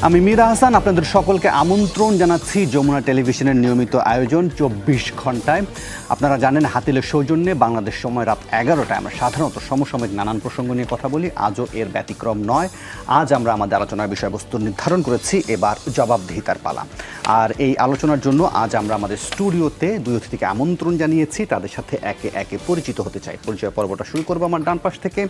আমি মীরা হাসান, আপনাদের সকলকে আমন্ত্রণ জানাচ্ছি যমুনা টেলিভিশনের নিয়মিত আয়োজন ২৪ ঘন্টায়। আপনারা জানেন হাতিলের সৌজন্যে বাংলাদেশ সময় রাত ১১টায় আমরা সাধারণত সমসাময়িক নানান প্রসঙ্গ নিয়ে কথা বলি। আজও এর ব্যতিক্রম নয়। আজ আমরা আমাদের আলোচনার বিষয়বস্তু নির্ধারণ করেছি, এবার জবাবদিহিতার পালা। আর এই আলোচনার জন্য আজ আমরা আমাদের স্টুডিওতে দুই অতিথিকে আমন্ত্রণ জানিয়েছি। তাদের সাথে একে একে পরিচিত হতে চাই। পরিচয় পর্বটা শুরু করবো আমার ডান পাশ থেকে।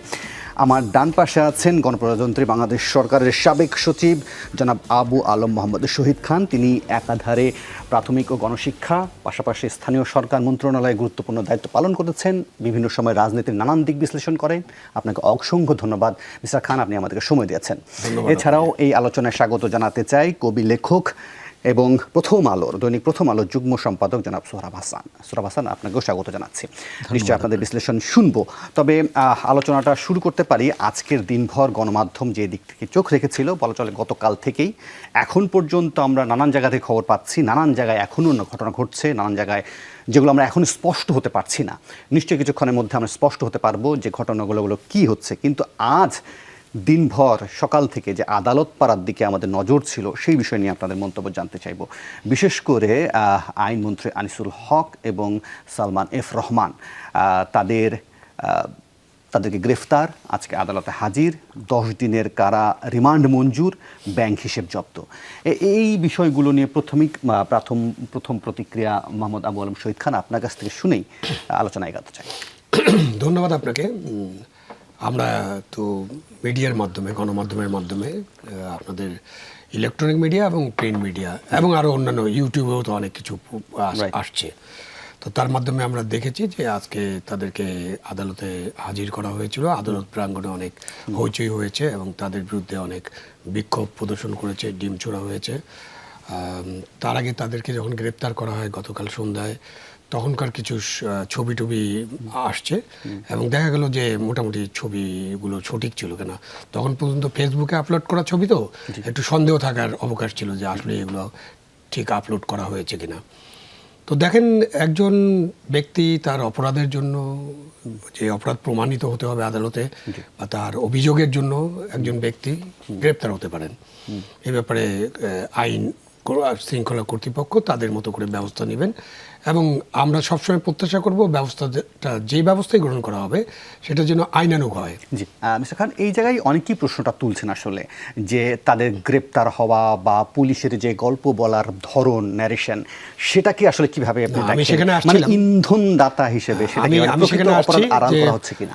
আমার ডান পাশে আছেন গণপ্রজাতন্ত্রী বাংলাদেশ সরকারের সাবেক সচিব জনাব আবু আলম মোহাম্মদ শহীদ খান। তিনি একাধারে প্রাথমিক ও গণশিক্ষা, পাশাপাশি স্থানীয় সরকার মন্ত্রণালয়ে গুরুত্বপূর্ণ দায়িত্ব পালন করেছেন। বিভিন্ন সময় রাজনীতির নানান দিক বিশ্লেষণ করেন। আপনাকে অসংখ্য ধন্যবাদ মিস্টার খান, আপনি আমাদেরকে সময় দিয়েছেন। এছাড়াও এই আলোচনায় স্বাগত জানাতে চাই কবি, লেখক এবং দৈনিক প্রথম আলোর যুগ্ম সম্পাদক জনাব সোহরাব হাসান। সোহরাব হাসান, আপনাকেও স্বাগত জানাচ্ছি। নিশ্চয়ই আপনাদের বিশ্লেষণ শুনবো। তবে আলোচনাটা শুরু করতে পারি। আজকের দিনভর গণমাধ্যম যে দিক থেকে চোখ রেখেছিল, বলা চলে গতকাল থেকেই এখন পর্যন্ত আমরা নানান জায়গা থেকে খবর পাচ্ছি, নানান জায়গায় এখনও ঘটনা ঘটছে, নানান জায়গায় যেগুলো আমরা এখন স্পষ্ট হতে পারছি না। নিশ্চয়ই কিছুক্ষণের মধ্যে আমরা স্পষ্ট হতে পারবো যে ঘটনাগুলো কী হচ্ছে। কিন্তু আজ দিনভর সকাল থেকে যে আদালত পাড়ার দিকে আমাদের নজর ছিল, সেই বিষয় নিয়ে আপনাদের মন্তব্য জানতে চাইব। বিশেষ করে আইনমন্ত্রী আনিসুল হক এবং সালমান এফ রহমান, তাদেরকে গ্রেফতার, আজকে আদালতে হাজির, 10 দিনের কারা রিমান্ড মঞ্জুর, ব্যাংক হিসেব জব্দ। এই বিষয়গুলো নিয়ে প্রথম প্রতিক্রিয়া মোহাম্মদ আবু আলম শহীদ খান, আপনার কাছ থেকে শুনেই আলোচনা এগাতে চাই। ধন্যবাদ আপনাকে। আমরা তো মিডিয়ার মাধ্যমে, গণমাধ্যমের মাধ্যমে, আপনাদের ইলেকট্রনিক মিডিয়া এবং প্রিন্ট মিডিয়া এবং আরও অন্যান্য ইউটিউবেও তো অনেক কিছু আসছে, তো তার মাধ্যমে আমরা দেখেছি যে আজকে তাদেরকে আদালতে হাজির করা হয়েছিল। আদালত প্রাঙ্গণে অনেক হইচই হয়েছে এবং তাদের বিরুদ্ধে অনেক বিক্ষোভ প্রদর্শন করেছে, ডিম ছোড়া হয়েছে। তার আগে তাদেরকে যখন গ্রেপ্তার করা হয় গতকাল সন্ধ্যায়, তখনকার কিছু ছবি টবি আসছে এবং দেখা গেল যে মোটামুটি ছবিগুলো সঠিক ছিল কিনা। তখন পর্যন্ত ফেসবুকে আপলোড করা ছবি, তো একটু সন্দেহ থাকার অবকাশ ছিল যে আসলে এগুলো ঠিক আপলোড করা হয়েছে কিনা। তো দেখেন, একজন ব্যক্তি তার অপরাধের জন্য, যে অপরাধ প্রমাণিত হতে হবে আদালতে, বা তার অভিযোগের জন্য একজন ব্যক্তি গ্রেপ্তার হতে পারেন। এই ব্যাপারে আইন শৃঙ্খলা কর্তৃপক্ষ তাদের মতো করে ব্যবস্থা নেবেন এবং আমরা সবসময় প্রত্যাশা করব ব্যবস্থাটা, যে ব্যবস্থাই গ্রহণ করা হবে সেটা যেন আইনানুগ হয়। জি মিস্টার খান, এই জায়গায় অনেকেই প্রশ্নটা তুলছেন আসলে, যে তাদের গ্রেপ্তার হওয়া বা পুলিশের যে গল্প বলার ধরন, ন্যারেশন, সেটা কি আসলে কিভাবে আমি সেখানে মানে ইন্ধনদাতা হিসেবে আমি সেখানে আসছি যে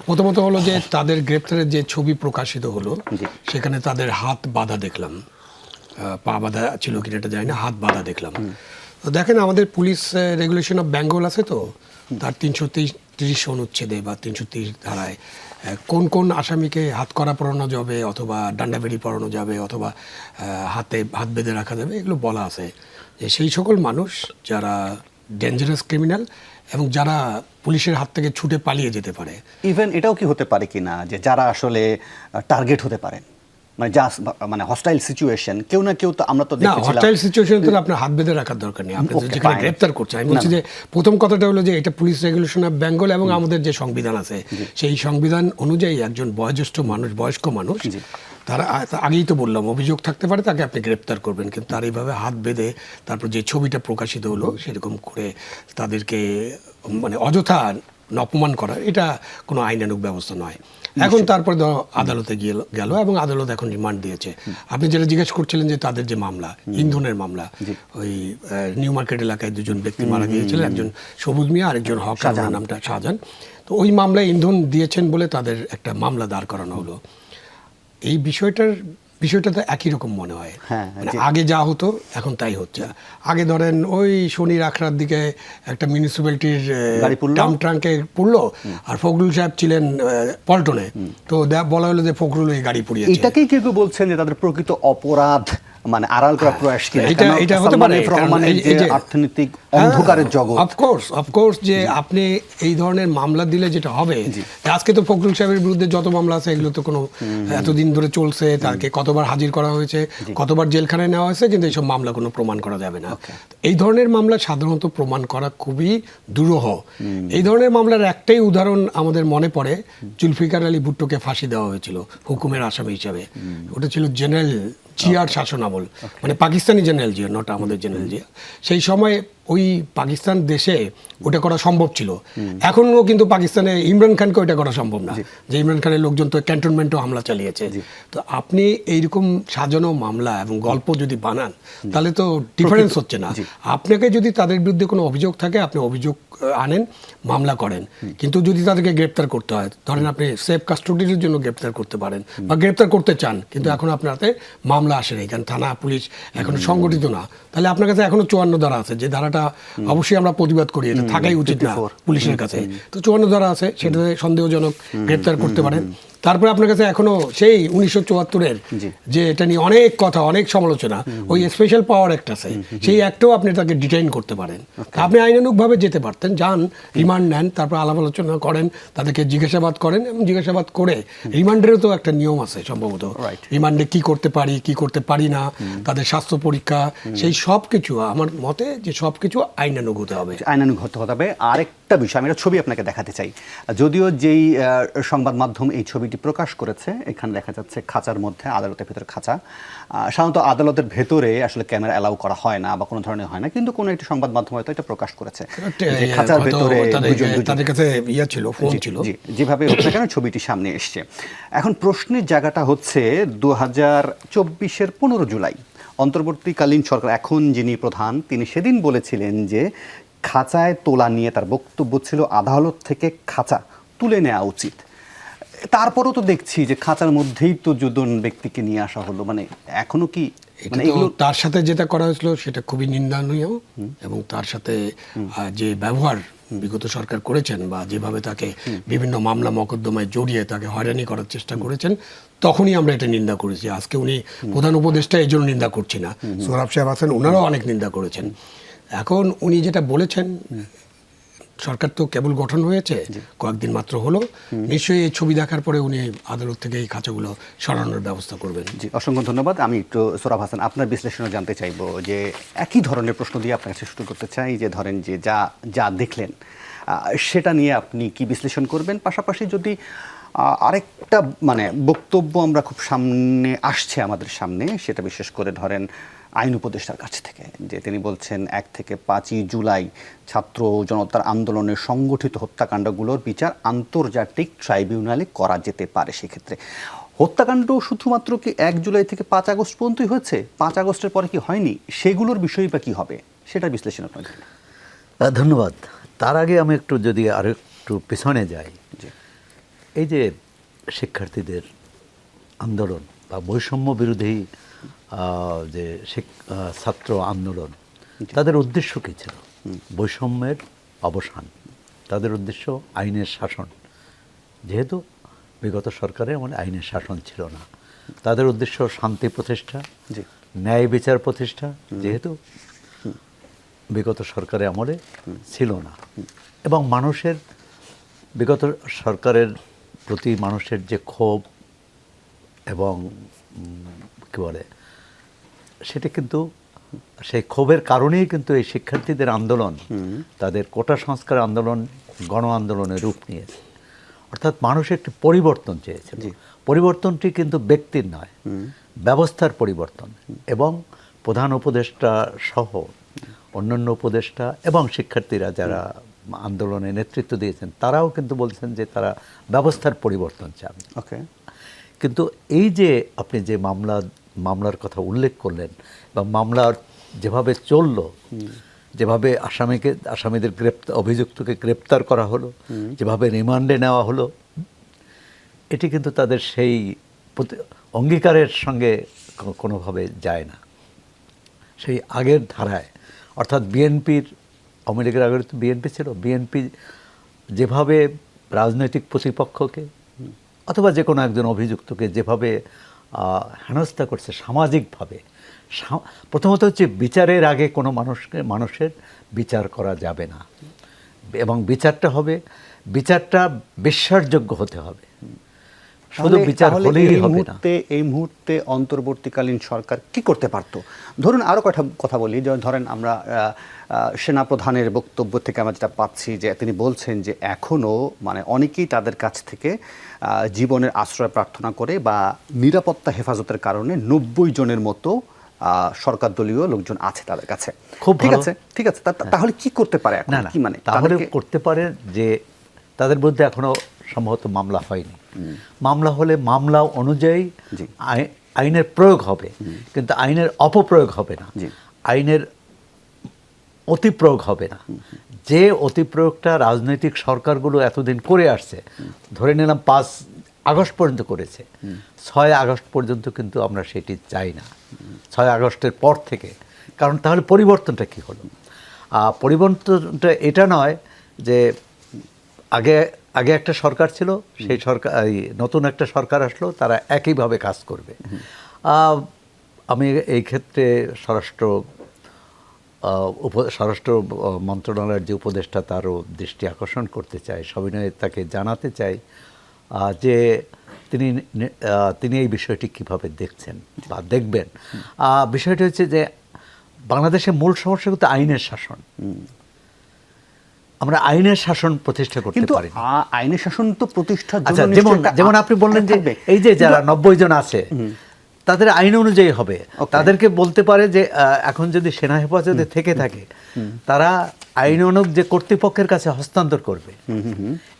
প্রথমত হলো যে তাদের গ্রেপ্তারের যে ছবি প্রকাশিত হলো, সেখানে তাদের হাত বাঁধা দেখলাম, পা বাঁধা ছিল কিনা এটা জানি না, হাত বাঁধা দেখলাম। তো দেখেন, আমাদের পুলিশ রেগুলেশন অফ বেঙ্গল আছে, তো তার ৩৩০ অনুচ্ছেদে বা ৩৩০ ধারায় কোন কোন আসামিকে হাত করা পরানো যাবে, অথবা ডান্ডাবেড়ি পরানো যাবে, অথবা হাত বেঁধে রাখা যাবে, এগুলো বলা আছে যে সেই সকল মানুষ যারা ডেঞ্জারাস ক্রিমিনাল এবং যারা পুলিশের হাত থেকে ছুটে পালিয়ে যেতে পারে। ইভেন এটাও কি হতে পারে কিনা যে যারা আসলে টার্গেট হতে পারেন, মানে হস্টাইল সিচুয়েশন, কেউ না কেউ তো আমরা তো দেখেছিলাম। না, হস্টাইল সিচুয়েশন তো আপনার হাত বেঁধে রাখার দরকার নেই, আপনি যেখানে গ্রেফতার করছেন। আমি বলছি যে প্রথম কথাটা হলো যে এটা পুলিশ রেগুলেশন অফ বেঙ্গল এবং আমাদের যে সংবিধান আছে, সেই সংবিধান অনুযায়ী একজন বয়োজ্যেষ্ঠ মানুষ, বয়স্ক মানুষ, তারা আগেই তো বললাম অভিযোগ থাকতে পারে, তাকে আপনি গ্রেপ্তার করবেন। কিন্তু তার এইভাবে হাত বেঁধে তারপর যে ছবিটা প্রকাশিত হলো সেরকম করে তাদেরকে মানে অযথা অপমান করা, এটা কোনো আইনানুগ ব্যবস্থা নয়। এখন তারপরে আদালতে গেল এবং আদালত এখন রিমান্ড দিয়েছে। আপনি যেটা জিজ্ঞেস করছিলেন যে তাদের যে মামলা, ইন্ধনের মামলা, ওই নিউ মার্কেট এলাকায় দুজন ব্যক্তি মারা গিয়েছিলেন, একজন সবুজ মিয়া, আরেকজন হক, নামটা শাহজাহান। তো ওই মামলায় ইন্ধন দিয়েছেন বলে তাদের একটা মামলা দাঁড় করানো হলো। এই বিষয়টা তো একই রকম মনে হয়। মানে আগে যা হতো এখন তাই হচ্ছে। আগে ধরেন ওই শনি রাখরার দিকে একটা মিউনিসিপ্যালিটির ট্রাঙ্কে পড়লো, আর ফখরুল সাহেব ছিলেন পল্টনে, তো বলা হলো যে ফখরুল এই গাড়ি পুড়িয়েছে। এটাকেই কেউ বলছেন যে তাদের প্রকৃত অপরাধ মানে আড়াল করা প্রয়াস কি এটা হতে পারে, অর্থনৈতিক অন্ধকারের জগৎ। অফকোর্স যে আপনি এই ধরনের মামলা দিলে যেটা হবে, আজকে তো ফখরুল সাহেবের বিরুদ্ধে যত মামলা আছে এগুলো তো কোনো এতদিন ধরে চলছে, তাকে কতবার হাজির করা হয়েছে, কতবার জেলখানায় নেওয়া হয়েছে, কিন্তু এইসব মামলা কোনো প্রমাণ করা যাবে না। এই ধরনের মামলা সাধারণত প্রমাণ করা খুবই দুরূহ। এই ধরনের মামলার একটাই উদাহরণ আমাদের মনে পড়ে, জুলফিকার আলী ভুট্টোকে ফাঁসি দেওয়া হয়েছিল হুকুমের আসামি হিসাবে। ওটা ছিল জেনারেল জিয়ার শাসন আমল, মানে পাকিস্তানি জেনারেল জিয়া, নট আমাদের জেনারেল জিয়া। সেই সময় ওই পাকিস্তান দেশে ওটা করা সম্ভব ছিল। এখনও কিন্তু পাকিস্তানে ইমরান খানকে ওইটা করা সম্ভব না, যে ইমরান খানের লোকজন তো ক্যান্টনমেন্টও হামলা চালিয়েছে। তো আপনি এইরকম সাজানো মামলা এবং গল্প যদি বানান, তাহলে তো ডিফারেন্স হচ্ছে না। আপনাকে যদি তাদের বিরুদ্ধে কোনো অভিযোগ থাকে, আপনি অভিযোগ আনেন, মামলা করেন, কিন্তু যদি তাদেরকে গ্রেপ্তার করতে হয়, ধরেন আপনি সেফ কাস্টোডির জন্য গ্রেপ্তার করতে পারেন বা গ্রেপ্তার করতে চান, কিন্তু এখন আপনার হাতে মামলা আসে নাই, কারণ থানা পুলিশ এখন সংগঠিত না, তাহলে আপনার কাছে এখনো 54 ধারা আছে, যে ধারাটা অবশ্যই আমরা প্রতিবাদ করি, এটা থাকাই উচিত না পুলিশের কাছে। তো 54 ধারা আছে, সেটাতে সন্দেহজনক গ্রেপ্তার করতে পারেন। তারপরে আপনার কাছে এখনো সেই 1974-এর যে এটা নিয়ে অনেক কথা, অনেক সমালোচনা, ওই স্পেশাল পাওয়ার অ্যাক্ট আছে, সেই অ্যাক্টেও আপনি তাকে ডিটেইন করতে পারেন। আপনি আইনানুগভাবে যেতে পারতেন, যান, রিমান্ড নেন, তারপর আলাপ আলোচনা করেন, তাদেরকে জিজ্ঞাসাবাদ করেন, এবং জিজ্ঞাসাবাদ করে রিমান্ডেরও তো একটা নিয়ম আছে সম্ভবত, রিমান্ডে কি করতে পারি, কি করতে পারি না, তাদের স্বাস্থ্য পরীক্ষা, সেই সব কিছু আমার মতে যে সব কিছু আইনানুগ হতে হবে। আইনানুগ হতে হবে। আরেকটা বিষয়, আমি একটা ছবি আপনাকে দেখাতে চাই, যদিও যেই সংবাদ মাধ্যম এই ছবিটি প্রকাশ করেছে, এখানে দেখা যাচ্ছে খাঁচার মধ্যে, আদালতের ভেতরে খাঁচা। সাধারণত আদালতের ভেতরে আসলে ক্যামেরা অ্যালাউ করা হয় না বা কোনো ধরনের হয় না, কিন্তু কোনো একটি সংবাদ মাধ্যম হয়তো এটা প্রকাশ করেছে, খাঁচার ভেতরে তাদের কাছে ইয়া ছিল, ফোন ছিল, যেভাবে হোক না কেন ছবিটি সামনে এসছে। এখন প্রশ্নের জায়গাটা হচ্ছে 2024-এর 15 জুলাই অন্তর্বর্তীকালীন সরকার, এখন যিনি প্রধান, তিনি সেদিন বলেছিলেন যে খাঁচায় তোলা নিয়ে তার বক্তব্য ছিল আদালত থেকে খাঁচা তুলে নেওয়া উচিত। তারপরও তো দেখছি যে খাঁচার মধ্যেই তো দুজন ব্যক্তিকে নিয়ে আসা হলো, মানে এখনো কি এগুলো তার সাথে যেটা করা হয়েছিল সেটা খুবই নিন্দনীয়, এবং তার সাথে যে ব্যবহার বিগত সরকার করেছেন, বা যেভাবে তাকে বিভিন্ন মামলা মকদ্দমায় জড়িয়ে তাকে হয়রানি করার চেষ্টা করেছেন, তখনই আমরা এটা নিন্দা করেছি। আজকে উনি প্রধান উপদেষ্টা, এই জন্য নিন্দা করছি না, সোহরাব সাহেব আছেন, ওনারাও অনেক নিন্দা করেছেন। এখন উনি যেটা বলেছেন, সরকার তো কেবল গঠন হয়েছে, কয়েকদিন মাত্র হলো, নিশ্চয়ই এই ছবি দেখার পরে উনি আদালত থেকে এই খাঁচাগুলো সরানোর ব্যবস্থা করবেন। জি, অসংখ্য ধন্যবাদ। আমি একটু সোহরাব হাসান, আপনার বিশ্লেষণও জানতে চাইবো, যে একই ধরনের প্রশ্ন দিয়ে আপনার কাছে শুরু করতে চাই, যে ধরেন যে যা দেখলেন সেটা নিয়ে আপনি কি বিশ্লেষণ করবেন, পাশাপাশি যদি আরেকটা মানে বক্তব্য আমরা খুব সামনে আসছে আমাদের সামনে, সেটা বিশেষ করে ধরেন আইন উপদেষ্টার কাছ থেকে, যে তিনি বলছেন 1 থেকে 5ই জুলাই ছাত্র জনতার আন্দোলনের সংগঠিত হত্যাকাণ্ডগুলোর বিচার আন্তর্জাতিক ট্রাইব্যুনালে করা যেতে পারে। সেক্ষেত্রে হত্যাকাণ্ড শুধুমাত্র কি 1 জুলাই থেকে 5 আগস্ট পর্যন্তই হয়েছে, 5 আগস্টের পরে কি হয়নি, সেগুলোর বিষয় বা কী হবে, সেটা বিশ্লেষণ আপনার। ধন্যবাদ। তার আগে আমি যদি আরও একটু পেছনে যাই, এই যে শিক্ষার্থীদের আন্দোলন বা বৈষম্য বিরোধী যে ছাত্র আন্দোলন, তাদের উদ্দেশ্য কী ছিল? বৈষম্যের অবসান, তাদের উদ্দেশ্য আইনের শাসন। যেহেতু বিগত সরকারে মানে আইনের শাসন ছিল না, তাদের উদ্দেশ্য শান্তি প্রতিষ্ঠা, ন্যায় বিচার প্রতিষ্ঠা, যেহেতু বিগত সরকারে আমলে ছিল না। এবং মানুষের, বিগত সরকারের প্রতি মানুষের যে ক্ষোভ এবং কী বলে, সেটা কিন্তু সেই ক্ষোভের কারণেই কিন্তু এই শিক্ষার্থীদের আন্দোলন, তাদের কোটা সংস্কার আন্দোলন গণ আন্দোলনের রূপ নিয়েছে। অর্থাৎ মানুষ একটি পরিবর্তন চেয়েছিল। পরিবর্তনটি কিন্তু ব্যক্তির নয়, ব্যবস্থার পরিবর্তন। এবং প্রধান উপদেষ্টা সহ অন্যান্য উপদেষ্টা এবং শিক্ষার্থীরা যারা আন্দোলনে নেতৃত্ব দিয়েছেন, তারাও কিন্তু বলছেন যে তারা ব্যবস্থার পরিবর্তন চান। ওকে, কিন্তু এই যে আপনি যে মামলার কথা উল্লেখ করলেন, বা মামলার যেভাবে চলল, যেভাবে আসামিদের অভিযুক্তকে গ্রেপ্তার করা হলো, যেভাবে রিমান্ডে নেওয়া হলো, এটি কিন্তু তাদের সেই অঙ্গীকারের সঙ্গে কোনোভাবে যায় না, সেই আগের ধারায়। অর্থাৎ বিএনপির, আওয়ামী লীগের আগের তো বিএনপি ছিল, বিএনপি যেভাবে রাজনৈতিক প্রতিপক্ষকে অথবা যে কোনো একজন অভিযুক্তকে যেভাবে হেনস্থা করছে সামাজিকভাবে, প্রথমত হচ্ছে বিচারের আগে কোনো মানুষের বিচার করা যাবে না, এবং বিচারটা বিশ্বাসযোগ্য হতে হবে। শুধু বিচার তাহলে হলেই এই হবে না। এই মুহূর্তে অন্তর্বর্তীকালীন সরকার কি করতে পারত? ধরুন আরো কথা বলি, যে ধরেন আমরা সেনাপ্রধানের বক্তব্য থেকে আমরা যেটা পাচ্ছি যে তিনি বলছেন যে এখনো মানে অনেকেই তাদের কাছ থেকে জীবনের আশ্রয় প্রার্থনা করে বা নিরাপত্তা হেফাজতের কারণে 90 জনের মতো সরকার দলীয় লোকজন আছে তাদের কাছে। খুব ঠিক ভালো। আছে, ঠিক আছে, তাহলে কি করতে পারে এখন? না না, কি মানে তাহলে তাদেরকে- করতে পারে যে তাদের বিরুদ্ধে এখনো সম্ভবত মামলা হয়নি। মামলা হলে মামলা অনুযায়ী জি। আইনের প্রয়োগ হবে, কিন্তু আইনের অপপ্রয়োগ হবে না, জি। আইনের অতিপ্রয়োগ হবে না। যে অতিপ্রয়োগটা রাজনৈতিক সরকারগুলো এতদিন করে আসছে, ধরে নিলাম 5 আগস্ট পর্যন্ত করেছে, 6 আগস্ট পর্যন্ত কিন্তু আমরা সেটি চাই না। 6 আগস্টের পর থেকে, কারণ তাহলে পরিবর্তনটা কি হলো? পরিবর্তনটা এটা নয় যে আগে আগে একটা সরকার ছিল, সেই সরকার, নতুন একটা সরকার আসলো, তারা একইভাবে কাজ করবে। আমি এই ক্ষেত্রে স্বরাষ্ট্র মন্ত্রণালয়ের যে উপদেষ্টা, তারও দৃষ্টি আকর্ষণ করতে চাই, সবিনয়ে তাকে জানাতে চাই যে তিনি এই বিষয়টি কিভাবে দেখছেন বা দেখবেন। বিষয়টি হচ্ছে যে বাংলাদেশের মূল সমস্যা কিন্তু আইনের শাসন। আমরা আইনের শাসন প্রতিষ্ঠা করতে কিন্তু পারি না। আইনের শাসন তো প্রতিষ্ঠার জন্য আচ্ছা, নিশ্চয়ই একটা যেমন আপনি বললেন যে থাকবে। এই যে যারা 90 জন আছে, তাদের আইন অনুযায়ী হবে। Okay. তাদেরকে বলতে পারে যে এখন যদি সেনা হেফাজতে থেকে থাকে, তারা আইন অনুগ যে কর্তৃপক্ষের কাছে হস্তান্তর করবে,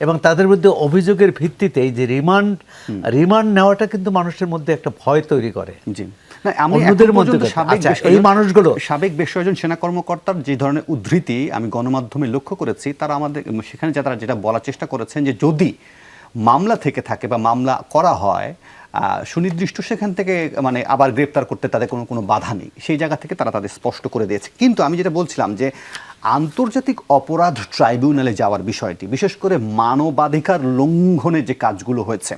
এবং তাদের বিরুদ্ধে অভিযোগের ভিত্তিতে এই যে রিমান্ড নেওয়াটা কিন্তু মানুষের মধ্যে একটা ভয় তৈরি করে। জি। না, আমি অন্যদের এখন মধ্যে পর্যন্ত আচ্ছা, এই মানুষগুলো সাবেক বেশ কয়েকজন সেনা কর্মকর্তার যে ধরনের উদ্ধৃতি আমি গণমাধ্যমে লক্ষ্য করেছি, তারা আমাদের সেখানে তারা যেটা বলার চেষ্টা করেছেন যে যদি মামলা থেকে থাকে বা মামলা করা হয়, সুনির্দিষ্ট সেখান থেকে মানে আবার গ্রেপ্তার করতে তাদের কোনো বাধা নেই, সেই জায়গা থেকে তারা তাদের স্পষ্ট করে দিয়েছে। কিন্তু আমি যেটা বলছিলাম যে আন্তর্জাতিক অপরাধ ট্রাইব্যুনালে যাওয়ার বিষয়টি, বিশেষ করে মানবাধিকার লঙ্ঘনের যে কাজগুলো হয়েছে,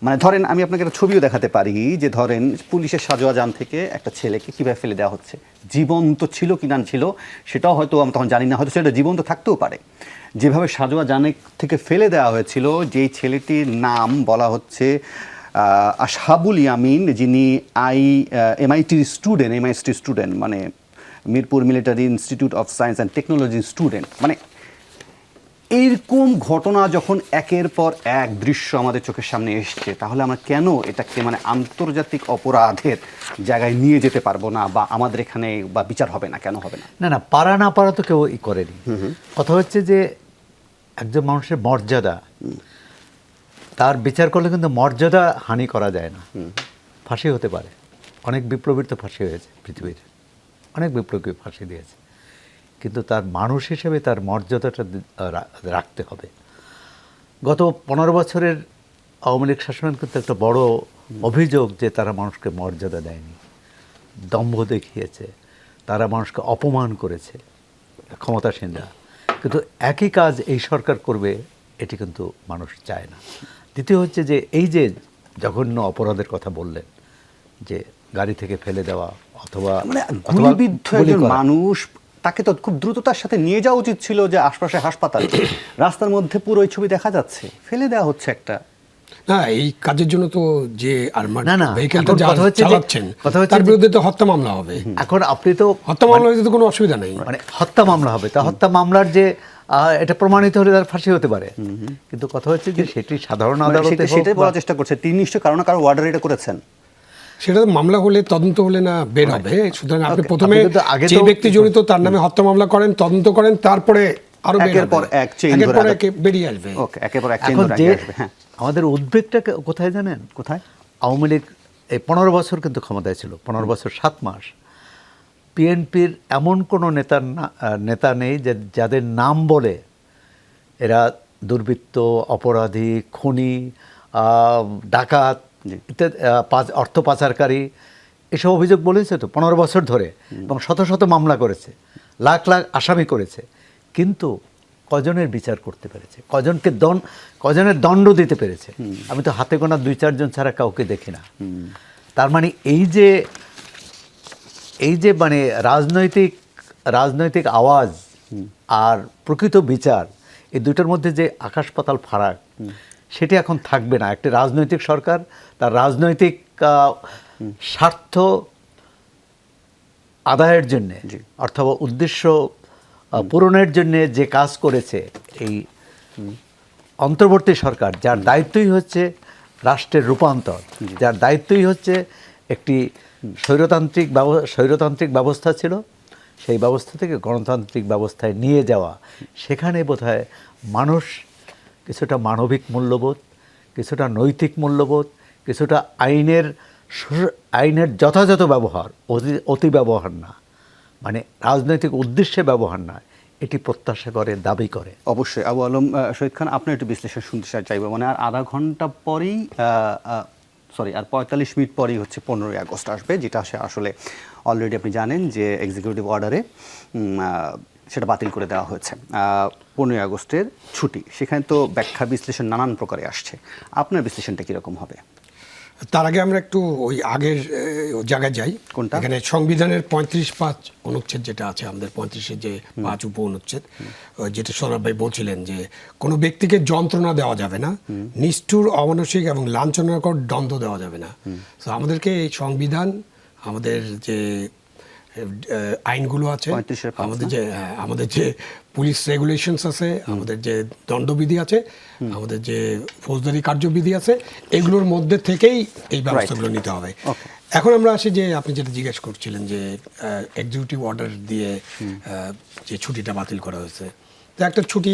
মানে ধরেন আমি আপনাকে একটা ছবিও দেখাতে পারি যে ধরেন পুলিশের সাজোয়া যান থেকে একটা ছেলেকে কীভাবে ফেলে দেওয়া হচ্ছে, জীবন্ত ছিল কি না ছিল সেটাও হয়তো আমি তখন জানি না, হয়তো সেটা জীবন্ত থাকতেও পারে। যেভাবে সাজোয়া জানে থেকে ফেলে দেওয়া হয়েছিল, যেই ছেলেটির নাম বলা হচ্ছে আশহাবুল ইয়ামিন, যিনি এমআইটি স্টুডেন্ট, মানে Mirpur military institute of science and technology student. মানে এইরকম ঘটনা যখন একের পর এক দৃশ্য আমাদের চোখের সামনে এসছে, তাহলে আমরা কেন এটাকে মানে আন্তর্জাতিক অপরাধের জায়গায় নিয়ে যেতে পারবো না, বা আমাদের এখানে বা বিচার হবে না? কেন হবে না? না না, পারা না পারা তো কেউ করেনি। কথা হচ্ছে যে একজন মানুষের মর্যাদা, তার বিচার করলে কিন্তু মর্যাদা হানি করা যায় না। ফাঁসি হতে পারে, অনেক বিপ্লবীর তো ফাঁসি হয়েছে, পৃথিবীর অনেক বিপ্লবী ফাঁসি দিয়েছে, কিন্তু তার মানুষ হিসেবে তার মর্যাদাটা রাখতে হবে। গত 15 বছরের আওয়ামী লীগ শাসনের কিন্তু একটা বড় অভিযোগ যে তারা মানুষকে মর্যাদা দেয়নি, দম্ভ দেখিয়েছে, তারা মানুষকে অপমান করেছে ক্ষমতাসীনরা। কিন্তু একই কাজ এই সরকার করবে, এটি কিন্তু মানুষ চায় না। দ্বিতীয় হচ্ছে যে এই যে জঘন্য অপরাধের কথা বললেন, যে গাড়ি থেকে ফেলে দেওয়া অথবা মানে গুলিবিদ্ধ গুলি একজন করা। মানুষ, তাকে তো খুব দ্রুততার সাথে নিয়ে যাওয়া উচিত ছিল যে আশপাশে হাসপাতাল, রাস্তার মধ্যে পুরো ওই ছবি দেখা যাচ্ছে, ফেলে দেওয়া হচ্ছে একটা। না, এই কাজের জন্য তো যে আর্মার্ড না, না, ভেহিকলটা এখন কথা হচ্ছে যে- চালাচ্ছেন কথা হচ্ছে তার যে- বিরুদ্ধে তো হত্যা মামলা হবে। এখন আপনি তো হত্যা মামলা হলে তো কোনো অসুবিধা নেই। মানে হত্যা মামলা হবে, তা হত্যা মামলার যে এটা প্রমাণিত হলে তার ফাঁসি হতে পারে, কিন্তু কথা হচ্ছে যে সেটি সাধারণ মানে আদালতে হোক সেটাই বা- বলার চেষ্টা করছে, তিনি নিশ্চয় কারো না কারো অর্ডার এটা করেছেন। সেটা তো মামলা হলে, তদন্ত হলে না বের হবে। সুতরাং আপনি Okay, প্রথমে আপনি কিন্তু আগে যে তো- ব্যক্তি জড়িত তার নামে হত্যা মামলা করেন, তদন্ত করেন, তারপরে আরো বের একের হবে। পর এক চেইন একের ধরে পর আদালত- এক বেরিয়ে আসবে। ওকে, একের পর এক চেইন এখন ধরে যে আগে আসবে। হ্যাঁ, আমাদের উদ্বেগটা কোথায় জানেন? কোথায়? আওয়ামী লীগ এই 15 বছর কিন্তু ক্ষমতায় ছিল, 15 বছর 7 মাস। বিএনপির এমন কোনো নেতা নেই যে যাদের নাম বলে এরা দুর্বৃত্ত, অপরাধী, খুনি, ডাকাত, ইত্যাদি, অর্থ পাচারকারী, এসব অভিযোগ বলেছে তো 15 বছর ধরে, এবং শত শত মামলা করেছে, লাখ লাখ আসামি করেছে, কিন্তু কজনের বিচার করতে পেরেছে, কজনের দণ্ড দিতে পেরেছে? আমি তো হাতে গোনা 2-4 জন ছাড়া কাউকে দেখি না। তার মানে এই যে মানে রাজনৈতিক আওয়াজ আর প্রকৃত বিচার, এই দুটোর মধ্যে যে আকাশ পাতাল ফারাক, সেটি এখন থাকবে না। একটি রাজনৈতিক সরকার তার রাজনৈতিক স্বার্থ আদায়ের জন্যে অথবা উদ্দেশ্য পূরণের জন্যে যে কাজ করেছে এই অন্তর্বর্তী সরকার, যার দায়িত্বই হচ্ছে রাষ্ট্রের রূপান্তর, যার দায়িত্বই হচ্ছে একটি স্বৈরতান্ত্রিক ব্যবস্থা ছিল, সেই ব্যবস্থা থেকে গণতান্ত্রিক ব্যবস্থায় নিয়ে যাওয়া। সেখানে বোধহয় মানুষ কিছুটা মানবিক মূল্যবোধ, কিছুটা নৈতিক মূল্যবোধ, কিছুটা আইনের যথাযথ ব্যবহার, অতি ব্যবহার না, মানে রাজনৈতিক উদ্দেশ্যে ব্যবহার না, এটি প্রত্যাশা করে, দাবি করে। অবশ্যই। আবু আলম শহীদ খান, আপনার একটু বিশ্লেষণ শুনতে চাইবো। মানে আর আধা ঘন্টা পরেই আর 45 মিনিট পরেই হচ্ছে 15ই আগস্ট আসবে, যেটা আসলে অলরেডি আপনি জানেন যে এক্সিকিউটিভ অর্ডারে সেটা বাতিল করে দেওয়া হয়েছে। 15ই আগস্টের ছুটি, সেখানে তো ব্যাখ্যা বিশ্লেষণ নানান প্রকারে আসছে। আপনার বিশ্লেষণটা কীরকম হবে? তার আগে আমরা একটু ওই আগের জায়গায় যাই। কোনটা? এখানে সংবিধানের 35(5) অনুচ্ছেদ যেটা আছে, আমাদের 35-এর যে 5 উপ অনুচ্ছেদ, যেটা সৌরভ ভাই বলছিলেন যে কোনো ব্যক্তিকে যন্ত্রণা দেওয়া যাবে না, নিষ্ঠুর, অমানসিক এবং লাঞ্ছনাকর দ্বন্দ্ব দেওয়া যাবে না। তো আমাদেরকে এই সংবিধান, আমাদের যে আইনগুলো আছে, আমাদের যে পুলিশ রেগুলেশনস আছে, আমাদের যে দণ্ডবিধি আছে, আমাদের যে ফৌজদারি কার্যবিধি আছে, এগুলোর মধ্যে থেকেই এই ব্যবস্থাগুলো নিতে হবে। এখন আমরা আসি যে আপনি যেটা জিজ্ঞেস করছিলেন যে এক্সিকিউটিভ অর্ডার দিয়ে যে ছুটিটা বাতিল করা হয়েছে। তো একটা ছুটি,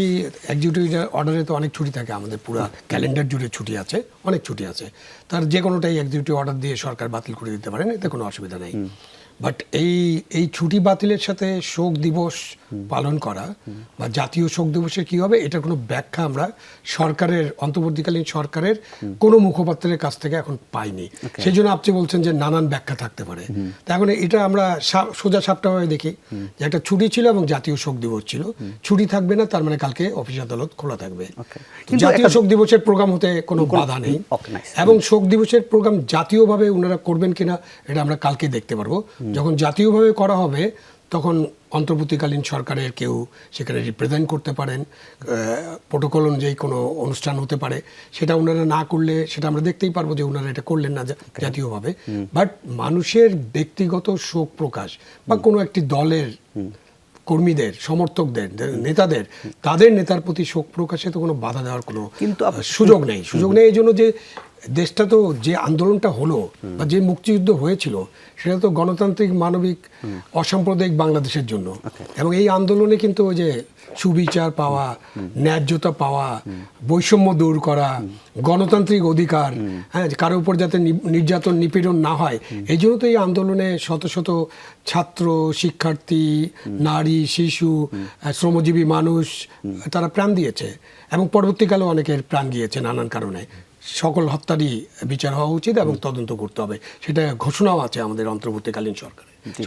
এক্সিকিউটিভ অর্ডারে তো অনেক ছুটি থাকে, আমাদের পুরো ক্যালেন্ডার জুড়ে ছুটি আছে, অনেক ছুটি আছে। তার যে কোনোটাই এক্সিকিউটিভ অর্ডার দিয়ে সরকার বাতিল করে দিতে পারেন, এতে কোনো অসুবিধা নেই। বাট এই ছুটি বাতিলের সাথে শোক দিবস পালন করা বা জাতীয় শোক দিবসের কি হবে, এটার কোনো ব্যাখ্যা আমরা সরকারের, অন্তর্বর্তীকালীন সরকারের কোনো মুখপাত্রের কাছ থেকে এখন পাইনি। সেই জন্য আপনি বলছেন যে নানান ব্যাখ্যা থাকতে পারে। তা এখন এটা আমরা সোজা সাপটাভাবে দেখি যে একটা ছুটি ছিল এবং জাতীয় শোক দিবস ছিল। ছুটি থাকবে না, তার মানে কালকে অফিস আদালত খোলা থাকবে। জাতীয় শোক দিবসের প্রোগ্রাম হতে কোনো বাধা নেই, এবং শোক দিবসের প্রোগ্রাম জাতীয়ভাবে ওনারা করবেন কিনা এটা আমরা কালকে দেখতে পারবো। যখন জাতীয়ভাবে করা হবে, তখন অন্তর্বর্তীকালীন সরকারের কেউ সেখানে রিপ্রেজেন্ট করতে পারেন, প্রোটোকল অনুযায়ী কোনো অনুষ্ঠান হতে পারে। সেটা ওনারা না করলে সেটা আমরা দেখতেই পারবো যে ওনারা এটা করলেন না জাতীয়ভাবে। বাট মানুষের ব্যক্তিগত শোক প্রকাশ বা কোনো একটি দলের কর্মীদের, সমর্থকদের, নেতাদের, তাদের নেতার প্রতি শোক প্রকাশে তো কোনো বাধা দেওয়ার কোনো সুযোগ নেই। এই জন্য যে দেশটা তো যে আন্দোলনটা হলো বা যে মুক্তিযুদ্ধ হয়েছিল, সেটা তো গণতান্ত্রিক, মানবিক, অসাম্প্রদায়িক বাংলাদেশের জন্য। এবং এই আন্দোলনে কিন্তু ওই যে সুবিচার পাওয়া, ন্যায্যতা পাওয়া, বৈষম্য দূর করা, গণতান্ত্রিক অধিকার, হ্যাঁ, কারোর উপর যাতে নির্যাতন, নিপীড়ন না হয়, এই জন্য তো এই আন্দোলনে শত শত ছাত্র, শিক্ষার্থী, নারী, শিশু, শ্রমজীবী মানুষ তারা প্রাণ দিয়েছে, এবং পরবর্তীকালেও অনেকের প্রাণ গিয়েছে নানান কারণে। সকল হত্যারই বিচার হওয়া উচিত এবং তদন্ত করতে হবে, সেটা ঘোষণাও আছে আমাদের অন্তর্বর্তীকালীন